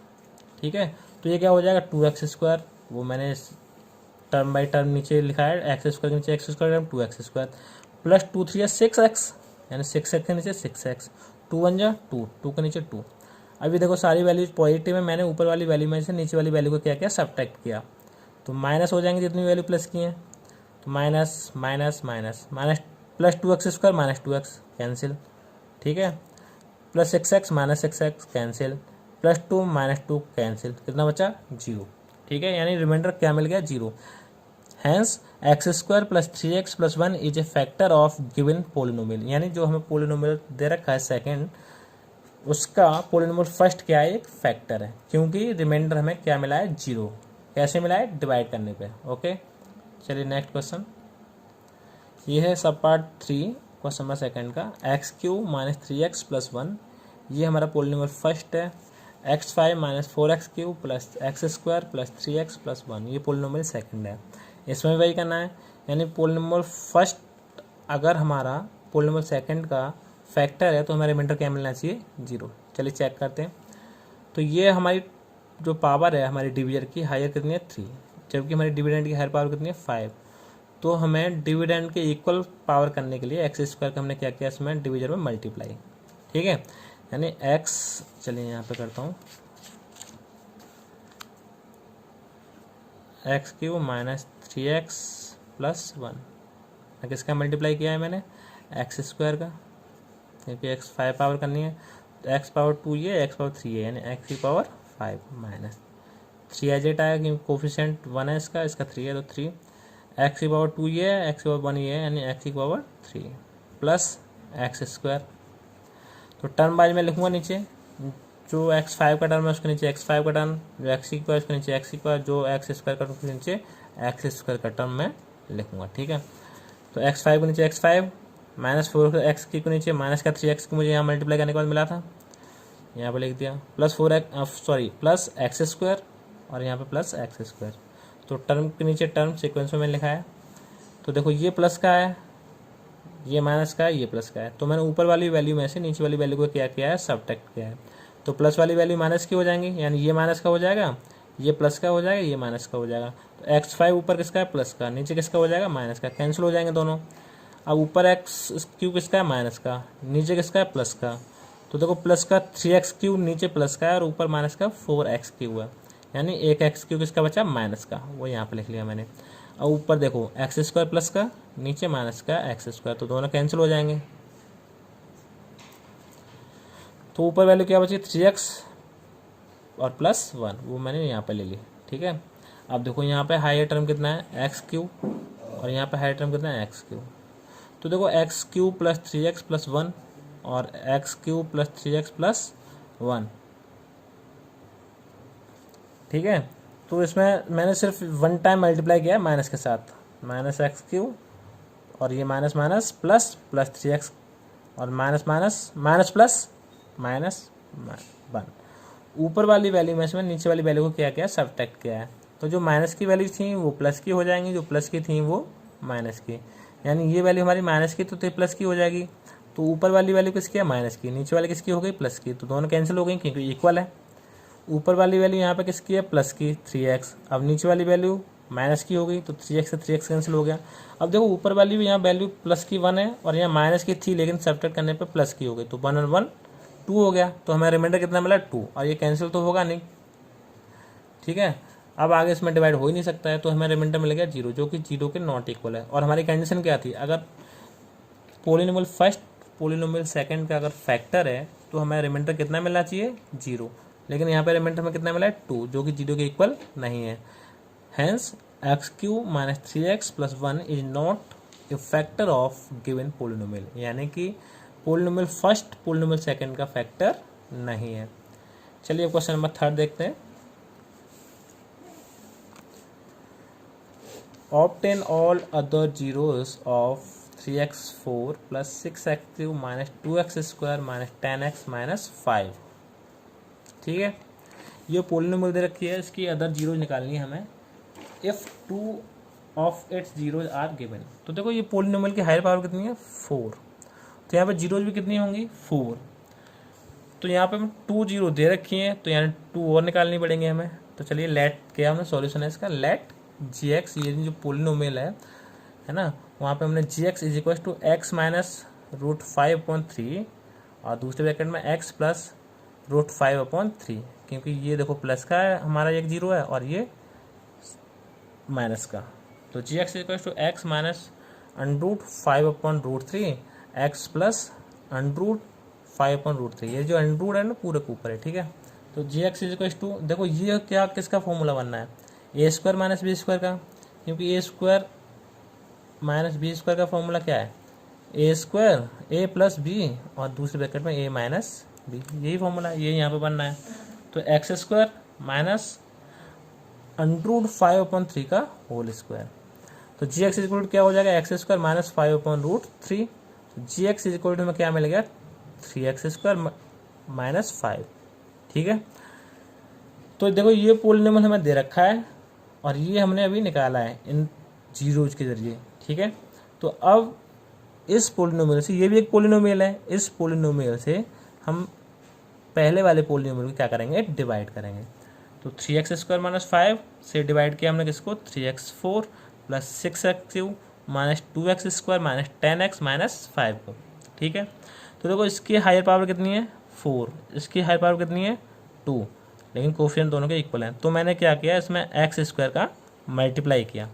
ठीक है। तो ये क्या हो जाएगा 2x स्क्वायर, वो मैंने टर्म बाई टर्म नीचे लिखा है, एक्स स्क्वायर के नीचे x square 2x square plus 2 3 6x, यानी 6x के नीचे 6x, 2 1 जा 2, 2 के नीचे 2। अभी देखो सारी वैल्यूज पॉजिटिव है, मैंने ऊपर वाली वैल्यू में से नीचे वाली वैल्यू को क्या किया, सब्ट्रैक्ट किया, तो माइनस हो जाएंगे जितनी वैल्यू प्लस की है, तो minus minus minus minus plus 2x square minus 2x cancel, ठीक है, plus 6x minus 6x cancel, plus 2 minus 2 cancel, कितना बचा 0, ठीक है। यानी रिमाइंडर क्या मिल गया 0। Hence X square plus 3x plus 1 is a factor of given polynomial, यानी जो हमें पोलिनोमियल दे रखा है सेकंड, उसका पोलिनोमियल फर्स्ट क्या है, एक फैक्टर है, क्योंकि रिमाइंडर हमें क्या मिला है 0। कैसे मिला है, डिवाइड करने पे, ओके। चलिए नेक्स्ट क्वेश्चन, ये है सब पार्ट 3 क्वेश्चन नंबर सेकंड का, x cube minus 3x plus 1, ये हमारा पोलिनोमियल फर्स्ट है, x5 minus 4x Q plus x square plus 3x plus 1, ये पोलिनोमियल सेकंड है। इसमें वही करना है, यानी पोलिनोमियल फर्स्ट अगर हमारा पोलिनोमियल सेकंड का फैक्टर है तो हमारे रिमाइंडर क्या मिलना चाहिए 0। चलिए चेक करते हैं। तो ये हमारी जो पावर है हमारी डिवीजर की हायर कितनी है 3, जबकि हमारी डिविडेंड की हायर पावर कितनी है 5। तो हमें डिविडेंड के इक्वल पावर करने के लिए एक्स स्क्वायर का हमने क्या किया, इसमें डिवीजर में मल्टीप्लाई, ठीक है। यानी एक्स, चलिए यहाँ पे करता हूँ, x cube minus 3x plus 1, किसका मल्टीप्लाई किया है मैंने, एक्स स्क्वायर का, क्योंकि एक्स 5 पावर करनी है, तो एक्स पावर 2 ये, एक्स पावर 3 है, यानी एक्स की पावर 5 माइनस 3 एजेट आया, क्योंकि कोफिशिएंट 1 है इसका 3 है, तो 3 एक्स की पावर 2 ये है, एक्स की पावर 1 ये है, यानी एक्स की पावर 3 प्लस एक्स स्क्वायर। तो टर्म वाइज में लिखूंगा नीचे, जो x5 का टर्म है उसके नीचे x5 का टर्म, जो x की पावर उसके नीचे x की पावर, जो एक्स स्क्वायर का टर्म उसके नीचे एक्स स्क्वायर का टर्म मैं लिखूंगा। ठीक है, तो x5 के नीचे x5 माइनस 4x के नीचे माइनस का 3x को मुझे यहाँ मल्टीप्लाई करने के बाद मिला था, यहाँ पे लिख दिया plus 4x sorry plus x square और यहाँ पे प्लस एक्स स्क्वायर। तो टर्म के नीचे टर्म सीक्वेंस में मैंने लिखा है। तो देखो ये प्लस का है, ये माइनस का है, ये प्लस का है, तो मैंने ऊपर वाली वैल्यू में से नीचे वाली वैल्यू को क्या किया है, सब्ट्रैक्ट किया है। तो प्लस वाली वैल्यू माइनस की हो जाएंगी, यानी ये माइनस का हो जाएगा, ये प्लस का हो जाएगा, ये माइनस का हो जाएगा। तो x5 ऊपर किसका है, प्लस का, नीचे किसका हो जाएगा, माइनस का, कैंसिल हो जाएंगे दोनों। अब ऊपर एक्स क्यू किसका है, माइनस का, नीचे किसका है, प्लस का। तो देखो प्लस का 3x क्यू नीचे प्लस का है और ऊपर माइनस का 4x क्यू है, यानी एक एक्स क्यू किसका बचा, माइनस का, वो यहाँ पे लिख लिया मैंने। और ऊपर देखो एक्स स्क्वायर प्लस का, नीचे माइनस का एक्स स्क्वायर, तो दोनों कैंसिल हो जाएंगे। तो ऊपर वैल्यू क्या बची, 3x और प्लस 1, वो मैंने यहाँ पे ले ली। ठीक है, अब देखो यहाँ पे हायर टर्म कितना है, एक्स क्यू, और यहाँ पे हायर टर्म कितना है, एक्स क्यू। तो देखो x Q plus 3x plus 1 और x Q plus 3x plus 1। ठीक है, तो इसमें मैंने सिर्फ वन टाइम मल्टीप्लाई किया है माइनस के साथ, माइनस एक्स क्यू और ये minus minus plus plus 3x और minus minus minus plus minus 1। ऊपर वाली वैल्यू में से मैंने नीचे वाली वैल्यू को क्या किया, सब्ट्रैक्ट किया है। तो जो माइनस की वैल्यू थी वो प्लस की हो जाएंगी, जो प्लस की थी वो माइनस की, यानी ये वैल्यू हमारी माइनस की तो प्लस की हो जाएगी। तो ऊपर वाली वैल्यू किसकी है, माइनस की, नीचे वाली किसकी हो गई, प्लस की, तो दोनों कैंसिल हो गई क्योंकि इक्वल है। ऊपर वाली वैल्यू यहाँ पे किसकी है, प्लस की 3x, अब नीचे वाली वैल्यू माइनस की हो गई, तो 3x से 3x कैंसिल हो गया। अब देखो ऊपर वाली भी यहाँ वैल्यू प्लस की 1 है और यहाँ माइनस की थी, लेकिन सब्ट्रैक्ट करने पे प्लस की हो गई, तो 1 और 1 2 हो गया। तो हमें रिमाइंडर कितना मिला, 2, और ये कैंसिल तो होगा नहीं। ठीक है, अब आगे इसमें डिवाइड हो ही नहीं सकता है, तो हमें रिमाइंडर मिल गया 0, जो कि 0 के नॉट इक्वल है। और हमारी कंडीशन क्या थी, अगर पोलिनोमियल फर्स्ट पोलिनोमियल सेकंड का अगर फैक्टर है तो हमें रिमाइंडर कितना मिलना चाहिए, 0, लेकिन यहाँ पे रिमाइंडर में कितना मिला है, 2, जो कि 0 के इक्वल नहीं है। Hence X cube minus 3x plus 1 is not a factor of given polynomial, यानी कि पोलिनोमियल फर्स्ट पोलिनोमियल सेकंड का फैक्टर नहीं है। चलिए क्वेश्चन नंबर 3 देखते हैं। Obtain all other zeros of 3x4 plus 6x3 minus 2x square minus 10x minus 5। ठीक है, ये पोलिनोमियल दे रखी है, इसकी अदर जीरो निकालनी है हमें। If 2 of its zeros are given, तो देखो ये पोलिनोमियल की हायर पावर कितनी है, 4, तो यहाँ पे जीरोज भी कितनी होंगी, 4। तो यहाँ पे 2 जीरो दे रखी है, तो यहाँ 2 और निकालनी पड़ेंगे हमें। तो चलिए लेट क्या हमने सॉल्यूशन है इसका, लेट gx, ये जो पोलिनोमियल है ना, वहाँ पे हमने gx is equal to x minus root 5/3 और दूसरे ब्रैकेट में x प्लस रूट 5/3, क्योंकि ये देखो प्लस का है हमारा एक जीरो है और ये माइनस का। तो g x equal to x minus under root 5/3 x plus under root 5/3, ये जो अंडरूट है ना पूरे के ऊपर है। ठीक है, तो जी एक्स इक्वल टू, देखो ये क्या किसका फॉर्मूला बनना है, ए स्क्वायर माइनस बी स्क्वायर का, क्योंकि ए स्क्वायर माइनस बी स्क्वायर का फॉर्मूला क्या है, ए स्क्वायर ए प्लस बी और दूसरे ब्रैकेट में ए माइनस बी, यही फॉर्मूला है, ये यहाँ पे बनना है। तो एक्स स्क्वायर माइनस अंडरूट 5/3 का होल स्क्वायर, तो जी एक्स इक्वल टू क्या हो जाएगा, X square minus 5/3, G x equal to में क्या मिल गया, 3x स्क्वायर माइनस 5। ठीक है, तो देखो ये पोलिनोमियल हमें दे रखा है और ये हमने अभी निकाला है इन जीरोज के जरिए। ठीक है, तो अब इस पोलिनोमियल से, ये भी एक पोलिनोमियल है, इस पोलिनोमियल से हम पहले वाले पोलिनोमियल को क्या करेंगे, डिवाइड करेंगे। तो 3x स्क्वायर माइनस 5 से डिवाइड किया हमने किसको, 3x4 plus 6x3 minus 2x square minus 10x minus 5 को। ठीक है, तो देखो इसकी हायर पावर कितनी है, 4, इसकी हायर पावर कितनी है, 2, लेकिन कोफिशिएंट दोनों के इक्वल हैं। तो मैंने क्या किया, इसमें एक्स स्क्वायर का मल्टीप्लाई किया,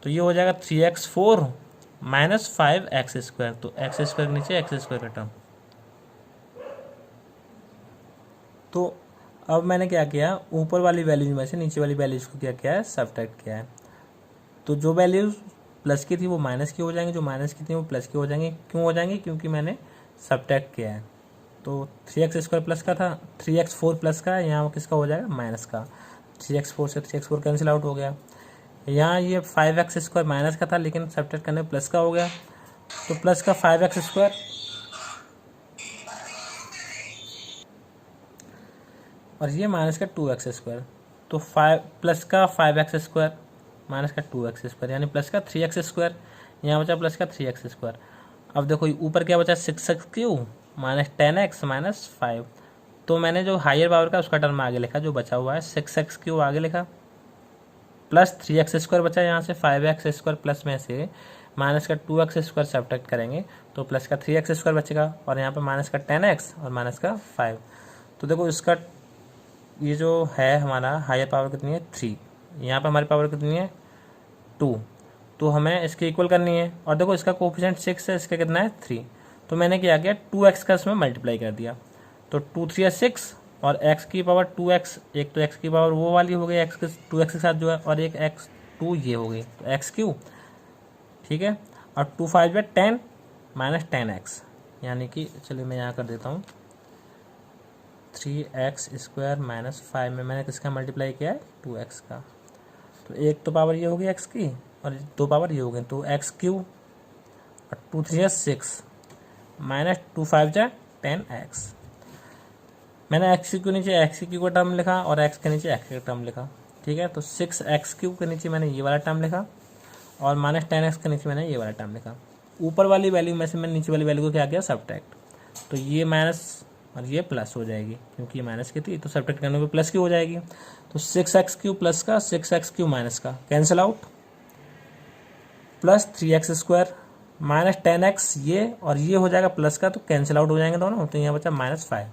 तो ये हो जाएगा 3x4 माइनस 5x स्क्वायर, तो एक्स स्क्वायर के नीचे एक्स स्क्वायर का टर्म। तो अब मैंने क्या किया, ऊपर वाली वैल्यूज में से नीचे वाली वैल्यूज को क्या किया है, सब्ट्रैक्ट किया है। तो जो वैल्यूज प्लस की थी वो माइनस की हो जाएंगी, जो माइनस की थी वो प्लस की हो जाएंगी। क्यों हो जाएंगी? क्योंकि मैंने सब्ट्रैक्ट किया है। तो 3x² प्लस का था, 3x4 प्लस का है, यहाँ वो किसका हो जाएगा? माइनस का। 3x4 से 3x4 कैंसिल आउट हो गया। यहाँ ये 5x² माइनस का था, लेकिन सब्ट्रैक्ट करने प्लस का हो गया, तो प्लस का 5x² और ये माइनस का 2x²। तो 5 प्लस का 5x² माइनस का 2x², यानी प्लस का 3x²। यहाँ बचा प्लस का 3x²। अब देखो ऊपर क्या बचा? 6x³ minus 10x minus 5। तो मैंने जो हायर पावर का उसका टर्म आगे लिखा, जो बचा हुआ है 6x³ आगे लिखा, प्लस 3x² बचा। यहाँ से 5x² प्लस में से माइनस का 2x² सब्ट्रैक्ट करेंगे तो प्लस का 3x² बचेगा, और यहाँ पे माइनस का 10x और माइनस का 5। तो देखो इसका ये जो है हमारा हायर पावर कितनी है? 3। यहाँ पे हमारी पावर कितनी है? 2। तो हमें इसके इक्वल करनी है, और देखो इसका कोफिशिएंट 6 है, इसका कितना है? 3। तो मैंने क्या किया? 2x का इसमें मल्टीप्लाई कर दिया, तो 2 3 6 और x की पावर 2x। एक तो x की पावर वो वाली हो गई x के 2x के साथ जो है, और एक x2 ये हो गई, तो x3, ठीक है। और 2 5 है 10 माइनस 10x, यानी कि चलिए मैं यहाँ कर देता हूँ 3x² माइनस 5 में मैंने किसका मल्टीप्लाई किया है? 2x का। तो एक तो पावर ये होगी x की और दो पावर ये हो गई, तो x³ और 2 3 6 माइनस 2 5 10x। मैंने x³ के नीचे x³ का टर्म लिखा और x के नीचे x का टर्म लिखा, ठीक है। तो 6x³ के नीचे मैंने ये वाला टर्म लिखा और माइनस 10x के नीचे मैंने ये वाला टर्म लिखा। ऊपर वाली वैल्यू में से मैंने नीचे वाली वैल्यू को क्या किया? सब्ट्रैक्ट। तो ये माइनस और ये प्लस हो जाएगी, क्योंकि ये माइनस की थी तो सब्ट्रैक्ट करने पे प्लस की हो जाएगी। तो 6x³ प्लस का 6x³ माइनस का cancel out, plus 3x² minus 10x ये और ये हो जाएगा प्लस का, तो कैंसिल आउट हो जाएंगे दोनों। तो यहाँ बचा माइनस 5,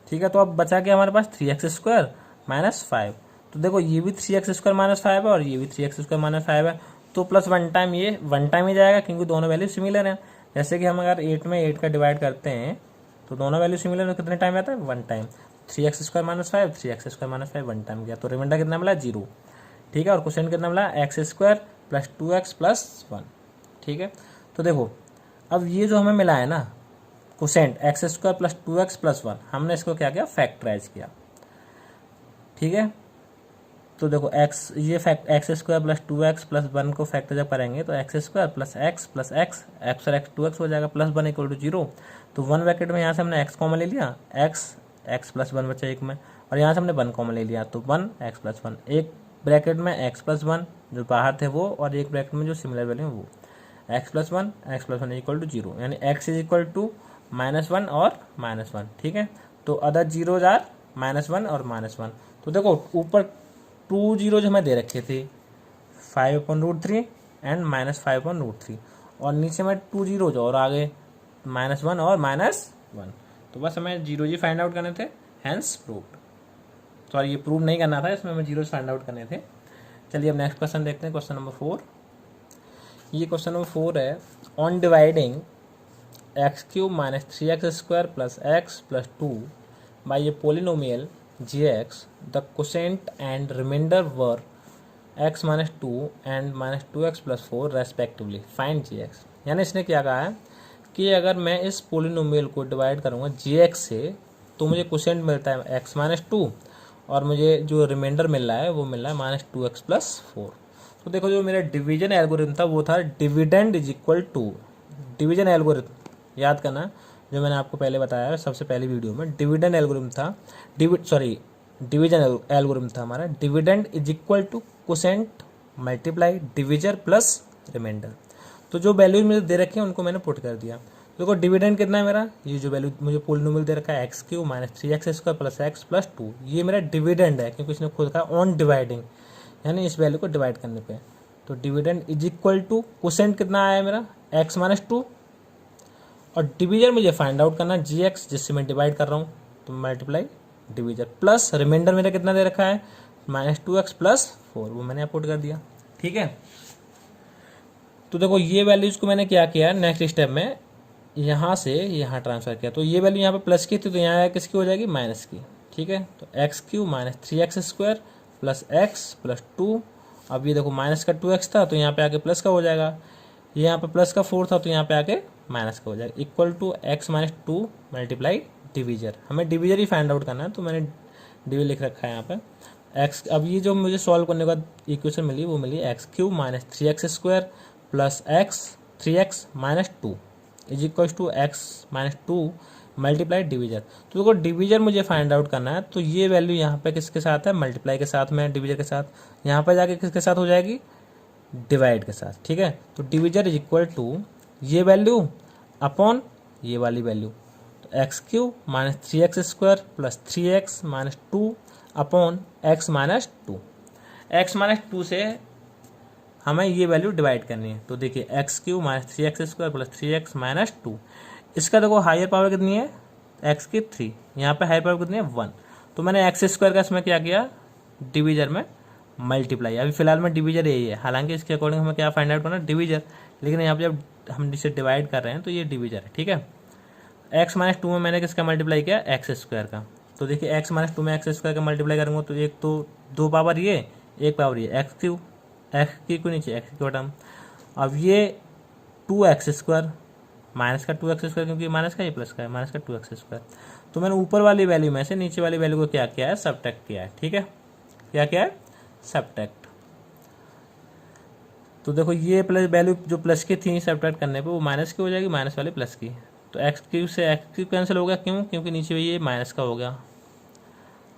ठीक है। तो अब बचा क्या हमारे पास? 3x² minus 5। तो देखो ये भी 3x² माइनस 5 है और ये भी 3x² माइनस 5 है, तो प्लस वन टाइम ये वन टाइम ही जाएगा, क्योंकि दोनों वैल्यू सिमिलर हैं। जैसे कि हम अगर 8 में 8 का डिवाइड करते हैं तो दोनों वैल्यू सिमिलर है, कितने टाइम आता है? One time. 3x² minus 5 3x² minus 5 one time गया, तो रिमाइंडर कितना मिला? 0, ठीक है। और क्वेश्चन कितना मिला? x² प्लस 2x प्लस 1, ठीक है। तो देखो अब ये जो हमें मिला है ना quotient x² plus 2x plus 1, हमने इसको क्या किया? फैक्टराइज किया, ठीक है। तो देखो ये fact x² plus 2x plus 1 को फैक्टर जब करेंगे तो x² plus x plus x और x 2x हो जाएगा, प्लस 1 इक्वल टू 0। तो 1 ब्रैकेट में यहाँ से हमने x कॉमन ले लिया, x प्लस 1 बचा एक में, और यहाँ से हमने 1 कॉमन ले लिया, तो 1 x प्लस 1। एक ब्रैकेट में x प्लस 1 जो बाहर थे वो, और एक ब्रैकेट में जो सिमिलर वैल्यू है वो, x प्लस 1 इक्वल टू 0, यानी x इज इक्वल टू -1 और -1, ठीक है। तो अदर जीरोज आर -1 और -1। तो देखो ऊपर 2 जीरोज हमें दे रखे थे, 5/√3 एंड -5/√3, और नीचे में 2 जीरोज और आ गए, -1 और -1। तो बस हमें जीरो ही फाइंड आउट करने थे, हैंस प्रूव्ड। सॉरी ये प्रूव नहीं करना था, इसमें हमें जीरोज फाइंड आउट करने थे। चलिए अब नेक्स्ट क्वेश्चन देखते हैं, क्वेश्चन नंबर 4। ये क्वेश्चन नंबर 4 है, on dividing x³ minus 3x² plus x plus 2 by A polynomial gx, the quotient and remainder were x minus 2 and minus 2x plus 4 respectively. Find gx। यानी इसने क्या कहा है कि अगर मैं इस पोलिनोमियल को डिवाइड करूँगा gx से तो मुझे क्वोशेंट मिलता है x माइनस 2 और मुझे जो रिमाइंडर मिल रहा है वो मिल रहा है -2x प्लस 4। तो देखो जो मेरा डिवीजन एल्गोरिथम था वो था dividend is equal to, division algorithm याद करना जो मैंने आपको पहले बताया है सबसे पहली वीडियो में, डिविडेंड एल्गोरिथम था, डिवीजन एल्गोरिथम था हमारा। Dividend is equal to quotient multiply divisor plus remainder. तो जो वैल्यूज मुझे दे रखे हैं उनको मैंने पुट कर दिया। देखो डिविडेंड कितना है मेरा, ये जो वैल्यू मुझे पोलिनोमियल दे रखा है x³ minus 3x² plus x plus 2, ये मेरा डिविडेंड है क्योंकि इसने खुद कहा ऑन डिवाइडिंग, यानी इस वैल्यू को डिवाइड करने पे। तो dividend is equal to quotient कितना आया मेरा x माइनस 2, और डिवीजर मुझे फाइंड आउट करना gx जिससे मैं डिवाइड कर रहा हूँ, तो मल्टीप्लाई डिवीजर प्लस रिमाइंडर मेरा कितना दे रखा है -2x प्लस 4, वो मैंने पुट कर दिया, ठीक है। तो देखो ये वैल्यूज को मैंने क्या किया नेक्स्ट स्टेप में, यहाँ से यहाँ ट्रांसफर किया। तो ये वैल्यू यहाँ पे प्लस की थी तो यहाँ किसकी हो जाएगी माइनस की, ठीक है। तो x³ minus 3x² plus x plus 2। अब ये देखो माइनस का 2x था तो यहाँ पे आके प्लस का हो जाएगा, यहाँ पे प्लस का 4 था तो यहाँ पे आके माइनस का हो जाएगा, equal to x minus 2 multiply divisor. हमें डिवीजर ही फाइंड आउट करना है तो मैंने डिवी लिख रखा है यहाँ पे x। अब ये जो मुझे सॉल्व करने के बाद इक्वेशन मिली वो मिली x cube minus 3x square plus x 3x minus 2 is equal to x minus 2 multiply divisor. तो देखो डिवीजर मुझे फाइंड आउट करना है तो ये वैल्यू यहाँ पे किसके साथ है, मल्टीप्लाई के साथ में, डिवीजर के साथ। यहाँ पे जाके किसके साथ हो जाएगी, डिवाइड के साथ। ठीक है, तो डिवीजर इज इक्वल टू ये वैल्यू अपॉन ये वाली वैल्यू, तो x cube minus 3x square plus 3x minus 2 upon x minus 2। X minus 2 से हमें ये वैल्यू डिवाइड करनी है। तो देखिए x cube minus 3x square plus 3x minus 2, इसका देखो हायर पावर कितनी है, x की 3, यहाँ पे हायर पावर कितनी है 1। तो मैंने एक्स स्क्वायर का इसमें क्या किया, डिवीजर में मल्टीप्लाई। अभी फिलहाल में डिवीजर यही है, हालांकि इसके अकॉर्डिंग हमें क्या फाइंड आउट करना है, डिवीजर, लेकिन यहाँ पे जब हम इसे डिवाइड कर रहे हैं तो ये डिवीजर है। ठीक है, एक्स माइनस 2 में मैंने किसका मल्टीप्लाई किया, एक्स स्क्वायर का। तो देखिए एक्स माइनस 2 में एक्स स्क्वायर का मल्टीप्लाई करूँगा तो एक तो 2 पावर ये, एक पावर ये, एक्स क्यूब, एक्स की को नीचे एक्स की टर्म। अब ये 2x स्क्वायर माइनस का 2x स्क्वायर, क्योंकि माइनस का ये प्लस का है, माइनस का 2x स्क्वायर। तो मैंने ऊपर वाली वैल्यू में से नीचे वाली वैल्यू को क्या किया है, सबट्रैक्ट किया है। ठीक है, क्या किया है, सबट्रैक्ट। तो देखो ये प्लस वैल्यू जो प्लस की थी सबट्रैक्ट करने पे वो माइनस की हो जाएगी, माइनस वाली प्लस की। तो एक्स क्यूब से एक्स क्यूब कैंसिल हो गया, क्यों, क्योंकि नीचे ये माइनस का हो गया,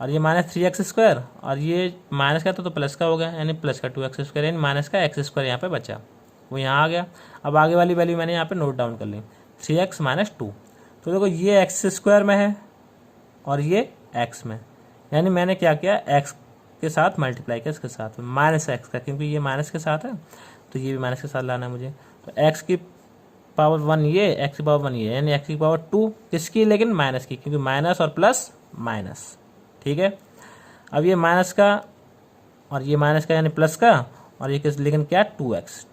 और ये माइनस 3x स्क्वायर, और ये माइनस का तो प्लस का हो गया, यानी प्लस का 2x स्क्वायर, यानी माइनस का x स्क्वायर यहाँ पे बचा, वो यहाँ आ गया। अब आगे वाली वैल्यू मैंने यहाँ पे नोट डाउन कर ली, 3x माइनस 2। तो देखो ये x स्क्वायर में है और ये x में, यानी मैंने क्या किया, x के साथ मल्टीप्लाई किया इसके साथ माइनस x का, क्योंकि ये माइनस के साथ है तो ये भी माइनस के साथ लाना है मुझे। तो x की पावर 1 ये, x की पावर 1 ये, यानी x की पावर 2 किसकी, लेकिन माइनस की, क्योंकि माइनस और प्लस माइनस। ठीक है, अब ये माइनस का और ये माइनस का यानी प्लस का, और ये किस, लेकिन क्या, 2x।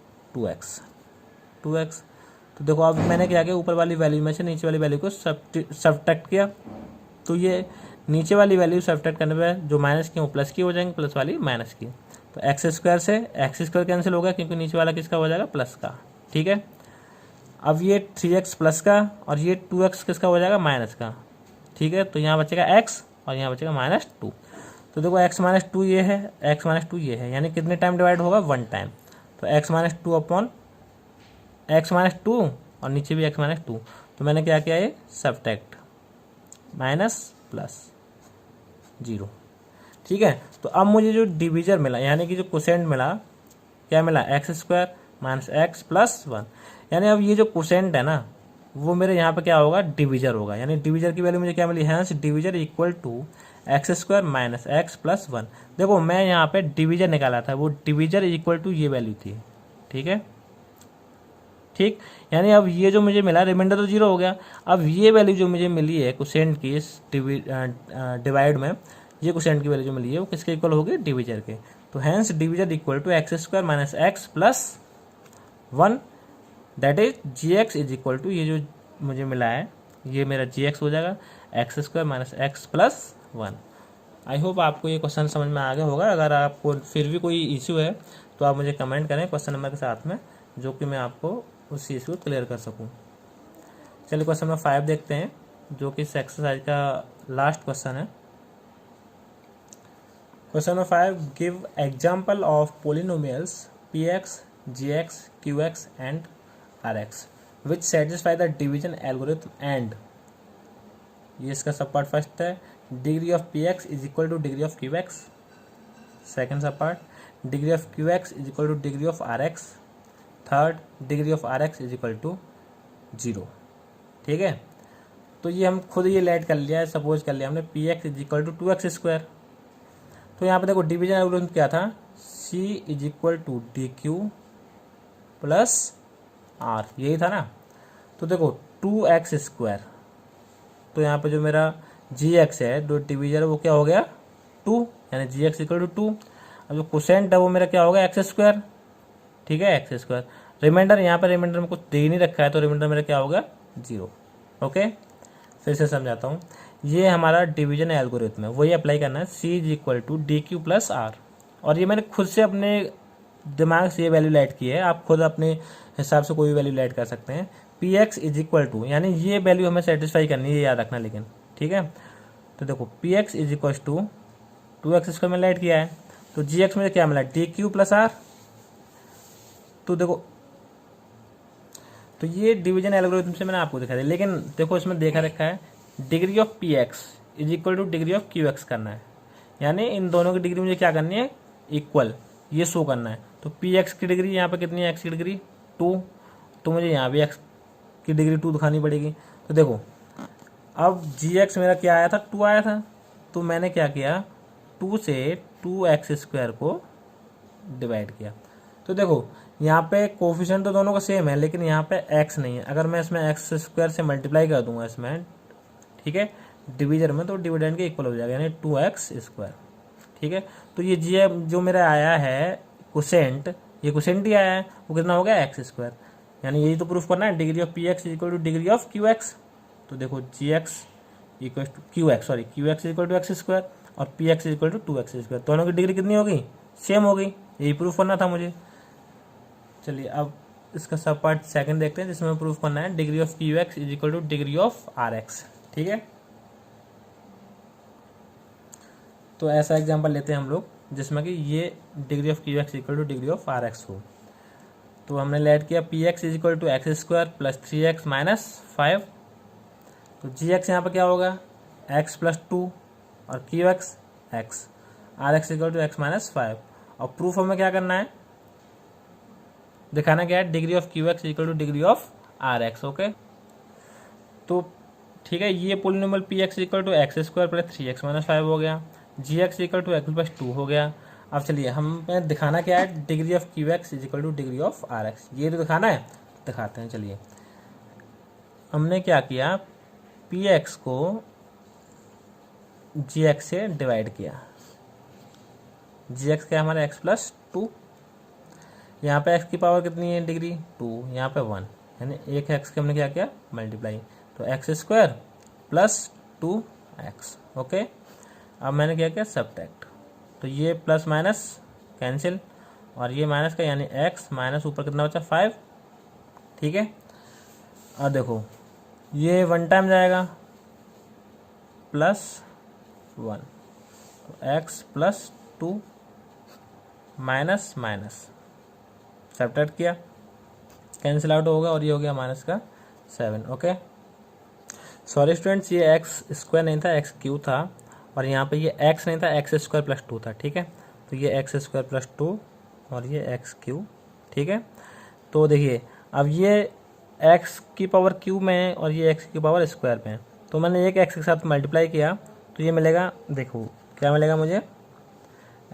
तो देखो अब मैंने क्या किया, ऊपर वाली वैल्यू में से नीचे वाली वैल्यू को सबट्रैक्ट किया। तो ये नीचे वाली वैल्यू सबट्रैक्ट करने पे जो माइनस की वो प्लस की हो जाएंगे, प्लस वाली माइनस की। तो एक्स स्क्वायर से एक्स स्क्वायर कैंसिल हो गया, क्योंकि नीचे वाला किसका हो जाएगा, प्लस का। ठीक है, अब ये 3x प्लस का और ये 2x किसका हो जाएगा, माइनस का। ठीक है, तो यहाँ बचेगा x और यहाँ बचेगा माइनस 2। तो देखो x माइनस 2 ये है, x माइनस 2 ये है, यानी कितने टाइम डिवाइड होगा, 1 टाइम। तो x minus 2 upon x minus 2 और नीचे भी x माइनस 2। तो मैंने क्या किया, ये सबट्रैक्ट, माइनस प्लस 0। ठीक है, तो अब मुझे जो डिवीजर मिला, यानी कि जो कोसेंट मिला, क्या मिला, x square minus x plus 1। यानी अब ये जो कोसेंट है ना वो मेरे यहाँ पे क्या होगा, डिवीजर होगा, यानी डिवीजर की वैल्यू मुझे क्या मिली, hence divisor equal to x square minus x plus 1। देखो मैं यहाँ पे डिवीजर निकाला था, वो डिवीजर इक्वल टू ये वैल्यू थी। ठीक है, ठीक, यानी अब ये जो मुझे मिला, रिमाइंडर तो 0 हो गया। अब ये वैल्यू जो मुझे मिली है कोसेंट की इस डिवाइड में, ये कोसेंट की वैल्यू जो मिली है वो किसके इक्वल होगी, डिवीजर के। तो hence divisor equal to x square minus x plus 1, that is g x is equal to, ये जो मुझे मिला है ये मेरा जी एक्स हो जाएगा, X square minus x plus 1। I hope आपको ये क्वेश्चन समझ में आ गया होगा। अगर आपको फिर भी कोई इशू है तो आप मुझे कमेंट करें क्वेश्चन नंबर के साथ में, जो कि मैं आपको उस इशू को क्लियर कर सकूं। चलिए क्वेश्चन नंबर 5 देखते हैं, जो कि इस एक्सरसाइज का लास्ट क्वेश्चन है। Question number 5, give example of polynomials px, gx, qx and rx which satisfy the division algorithm and, ये इसका सब पार्ट फर्स्ट है, degree of px is equal to degree of qx। Second sub part, degree of qx is equal to degree of rx। Third, degree of rx is equal to 0। ठीक है, तो ये हम खुद ये लेट कर लिया है, सपोज कर लिया हमने px is equal to 2x square. तो यहाँ पे देखो डिवीजन एल्गोरिथम क्या था, c is equal to D Q plus r, यही था ना। तो देखो 2x स्क्वायर, तो यहाँ पे जो मेरा gx है, जो डिवीजर है वो क्या हो गया 2, यानी gx इक्वल टू 2। अब जो कोसेंट है वो मेरा क्या होगा, एक्स स्क्वायर। ठीक है, एक्स स्क्वायर। रिमाइंडर, यहाँ पे रिमाइंडर में कुछ दे नहीं रखा है तो रिमाइंडर मेरा क्या होगा 0। ओके, फिर से समझाता हूँ। ये हमारा डिवीजन एल्गोरिथम है, वही अप्लाई करना है। C is equal to D Q plus R, और ये मैंने खुद से अपने दिमाग से ये वैल्यू ऐड की है, आप खुद अपने हिसाब से कोई भी वैल्यू ऐड कर सकते हैं। P x is equal to, यानी ये वैल्यू हमें सेटिस्फाई करनी है, ये याद रखना लेकिन, ठीक है। तो देखो p x is equal to 2x² मैंने ऐड किया है, तो जी एक्स में क्या मिला, डी क्यू प्लस आर। तो देखो, तो ये डिवीजन एल्गोरिथम से मैंने आपको दिखा दिया, लेकिन देखो इसमें देखा रखा है degree of p x is equal to degree of q x करना है, यानी इन दोनों की डिग्री मुझे क्या करनी है, इक्वल, ये शो करना है। तो पी एक्स की डिग्री यहाँ पे कितनी है, एक्स की डिग्री 2, तो मुझे यहाँ भी एक्स की डिग्री 2 दिखानी पड़ेगी। तो देखो अब जी एक्स मेरा क्या आया था, 2 आया था, तो मैंने क्या किया, 2 से 2x² को डिवाइड किया। तो देखो यहाँ पे कोफिशिएंट तो दोनों का सेम है, लेकिन यहाँ पे x नहीं है। अगर मैं इसमें x² से मल्टीप्लाई कर दूंगा इसमें, ठीक है, डिवीजन में, तो डिविडेंड के इक्वल हो जाएगा, यानी 2x², ठीक है। तो ये जी जो मेरा आया है कोसेंट, ये कोसेंट ही आया है, वो कितना हो गया, x², यानी यही तो प्रूफ करना है, degree of p x equal to degree of q x. तो देखो g x equal to q x, sorry q x equal to x² और P x equal to 2x², दोनों की डिग्री कितनी होगी, सेम हो गई, यही प्रूफ करना था मुझे। चलिए अब इसका सब पार्ट सेकंड देखते हैं, जिसमें प्रूफ करना है degree of q x is equal to degree of r x, ठीक है। तो ऐसा एग्जांपल लेते हैं हम लोग, जिसमें कि ये degree of q x equal to degree of r x हो। तो हमने लेट किया p x is equal to x² plus 3x minus 5, तो जी एक्स यहाँ पर क्या होगा, x प्लस 2 और q x x, r x equal to x minus 5। और प्रूफ हमें क्या करना है, दिखाना क्या है, degree of q x equal to degree of r x, okay. तो ठीक है, ये polynomial P x equal to x² plus 3x minus 5 हो गया, g x equal to x plus 2 हो गया। अब चलिए हमें दिखाना क्या है, degree of q x is equal to degree of r x, ये तो दिखाना है, दिखाते हैं। चलिए हमने क्या किया, पी एक्स को जी एक्स से डिवाइड किया, जी एक्स क्या है हमारा x प्लस 2, यहाँ पे x की पावर कितनी है, डिग्री 2, यहाँ पे 1, यानी एक x के हमने क्या किया, मल्टीप्लाई, तो x² प्लस 2x, ओके। अब मैंने क्या किया, सब्ट्रैक्ट, तो ये प्लस माइनस कैंसिल, और ये माइनस का, यानी x माइनस ऊपर कितना बचा, 5, ठीक है। और देखो ये 1 टाइम जाएगा, प्लस 1, तो x plus 2 minus minus, subtract किया, कैंसिल आउट होगा, और ये हो गया माइनस का 7, ओके। सॉरी स्टूडेंट्स, ये x² नहीं था, x³ था, और यहाँ पे ये x नहीं था, x² प्लस 2 था, ठीक है। तो ये x² प्लस 2 और ये x³, ठीक है। तो देखिए अब ये x की पावर क्यूब में है और ये x की पावर स्क्वायर में है, तो मैंने एक x के साथ मल्टीप्लाई किया, तो ये मिलेगा, देखो क्या मिलेगा मुझे,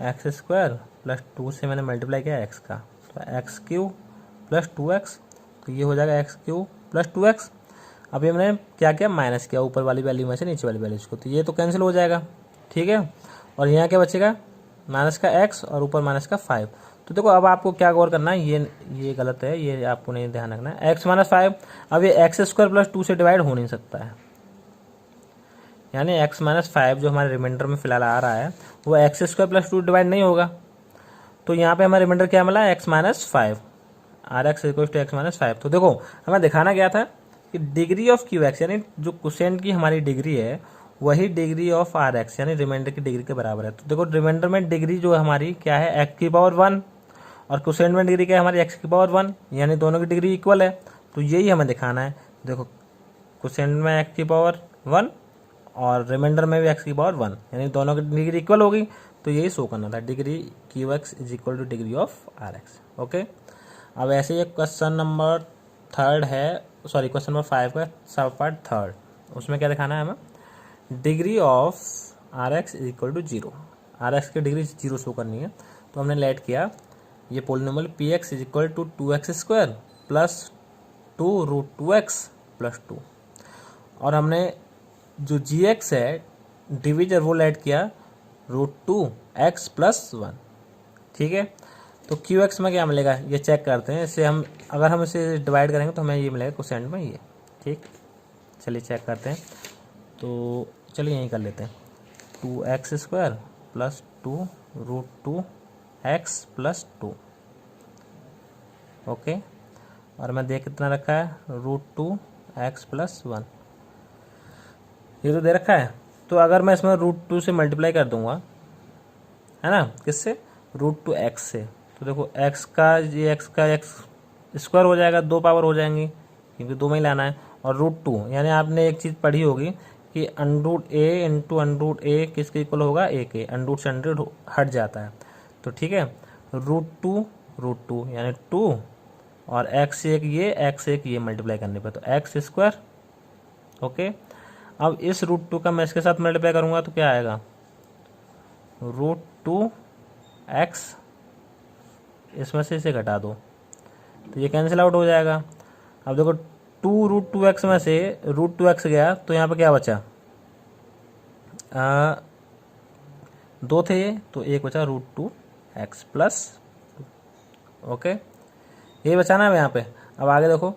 x² प्लस 2 से मैंने मल्टीप्लाई किया x का, तो x³ प्लस 2x, तो ये हो जाएगा x³ प्लस 2x। अब ये मैंने क्या किया, माइनस किया ऊपर वाली वैल्यू में से नीचे वाली वैल्यू को, तो ये तो कैंसिल हो जाएगा, ठीक है। और यहाँ क्या बचेगा, माइनस का x और ऊपर माइनस का 5। तो देखो अब आपको क्या गौर करना है, ये गलत है, ये आपको नहीं ध्यान रखना है, x माइनस 5, अब ये x² प्लस 2 से डिवाइड हो नहीं सकता है, यानी x माइनस 5 जो हमारे रिमाइंडर में फिलहाल आ रहा है वो x² प्लस 2 डिवाइड नहीं होगा। तो यहाँ पे हमारा रिमाइंडर क्या मिला, x minus 5, r x equal to x minus 5। तो देखो हमें दिखाना क्या था कि डिग्री ऑफ क्यू एक्स, यानी जो क्वोशिएंट की हमारी डिग्री है वही डिग्री ऑफ आर एक्स, यानी रिमाइंडर की डिग्री के बराबर है। तो देखो रिमाइंडर में डिग्री जो है हमारी क्या है, x की पावर 1, और क्वोशिएंट में डिग्री क्या है हमारी, x की पावर 1, यानी दोनों की डिग्री इक्वल है। तो यही हमें दिखाना है, देखो क्वोशिएंट में x की पावर 1 और रिमाइंडर में भी x की पावर 1, यानी दोनों की डिग्री इक्वल होगी, तो यही शो करना था, degree q x is equal to degree of r x, okay. अब ऐसे ये क्वेश्चन नंबर 3 है, सॉरी क्वेश्चन नंबर 5 का सब पार्ट 3, उसमें क्या दिखाना है हमें, degree of r x is equal to 0, r x की डिग्री 0 शो करनी है। तो हमने लेट किया ये polynomial P x is equal to 2x² plus 2√2x plus 2, और हमने जो जी एक्स है डिविजर वो लेट किया √2x प्लस 1, ठीक है। तो क्यू एक्स में क्या मिलेगा, ये चेक करते हैं, इससे हम अगर हम इसे डिवाइड करेंगे तो हमें ये मिलेगा क्वोशिएंट में ये, ठीक। चलिए चेक करते हैं। तो चलिए यहीं कर लेते हैं, 2x² प्लस 2√2x+2। ओके, और मैं देख कितना रखा है, √2x+1, ये तो दे रखा है। तो अगर मैं इसमें √2 से मल्टीप्लाई कर दूंगा, है ना, किससे, √2x से, तो देखो x का x² हो जाएगा, 2 पावर हो जाएंगी क्योंकि 2 में ही लाना है, और √2 यानी आपने एक चीज़ पढ़ी होगी कि √a इंटू √a किसके इक्वल होगा, a के, √ से 100 हट जाता है, तो ठीक है, √2 यानी 2, और x एक ये मल्टीप्लाई करने पर तो x²। ओके, अब इस √2 का मैं इसके साथ मल्टीप्लाई करूँगा तो क्या आएगा, √2x, इसमें से इसे घटा दो तो ये कैंसिल आउट हो जाएगा। अब देखो 2√2x में से √2x गया तो यहाँ पे क्या बचा, 2 थे ये, तो एक बचा √2x+। ओके, ये बचा ना यहाँ पे। अब आगे देखो,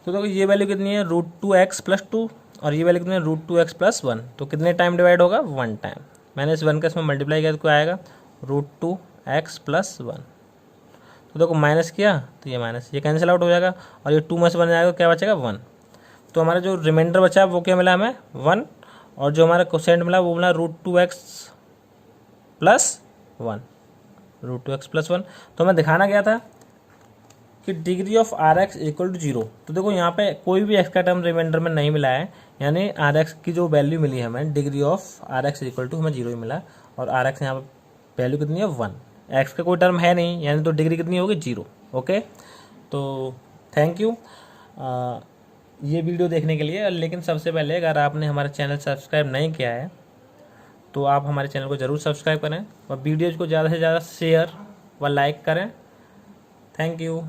तो देखो ये वैल्यू कितनी है, √2x+2, और ये वैल्यू कितनी है, √2x+1, तो कितने टाइम डिवाइड होगा, 1 टाइम। मैंने इस 1 का इसमें मल्टीप्लाई किया तो क्या आएगा, √2x+1। तो देखो माइनस किया तो ये माइनस, ये कैंसिल आउट हो जाएगा, और ये 2 में से बन जाएगा तो क्या बचेगा, 1। तो हमारा जो रिमाइंडर बचा वो क्या मिला हमें, 1, और जो हमारा क्वोशिएंट मिला वो मिला √2x+1, √2x+1। तो हमें दिखाना गया था कि डिग्री ऑफ RX = 0। तो देखो यहाँ पे कोई भी x का टर्म रिमाइंडर में नहीं मिला है, यानी RX की जो वैल्यू मिली है हमें, डिग्री ऑफ RX = हमें 0 ही मिला, और RX यहाँ पे वैल्यू कितनी है, 1। x का कोई टर्म है नहीं, यानी तो डिग्री कितनी होगी, 0। ओके, तो थैंक यू ये वीडियो देखने के लिए। लेकिन सबसे पहले अगर आपने हमारा चैनल सब्सक्राइब नहीं किया है तो आप हमारे चैनल को ज़रूर सब्सक्राइब करें, और वीडियोज़ को ज़्यादा से ज़्यादा शेयर व लाइक करें। Thank you.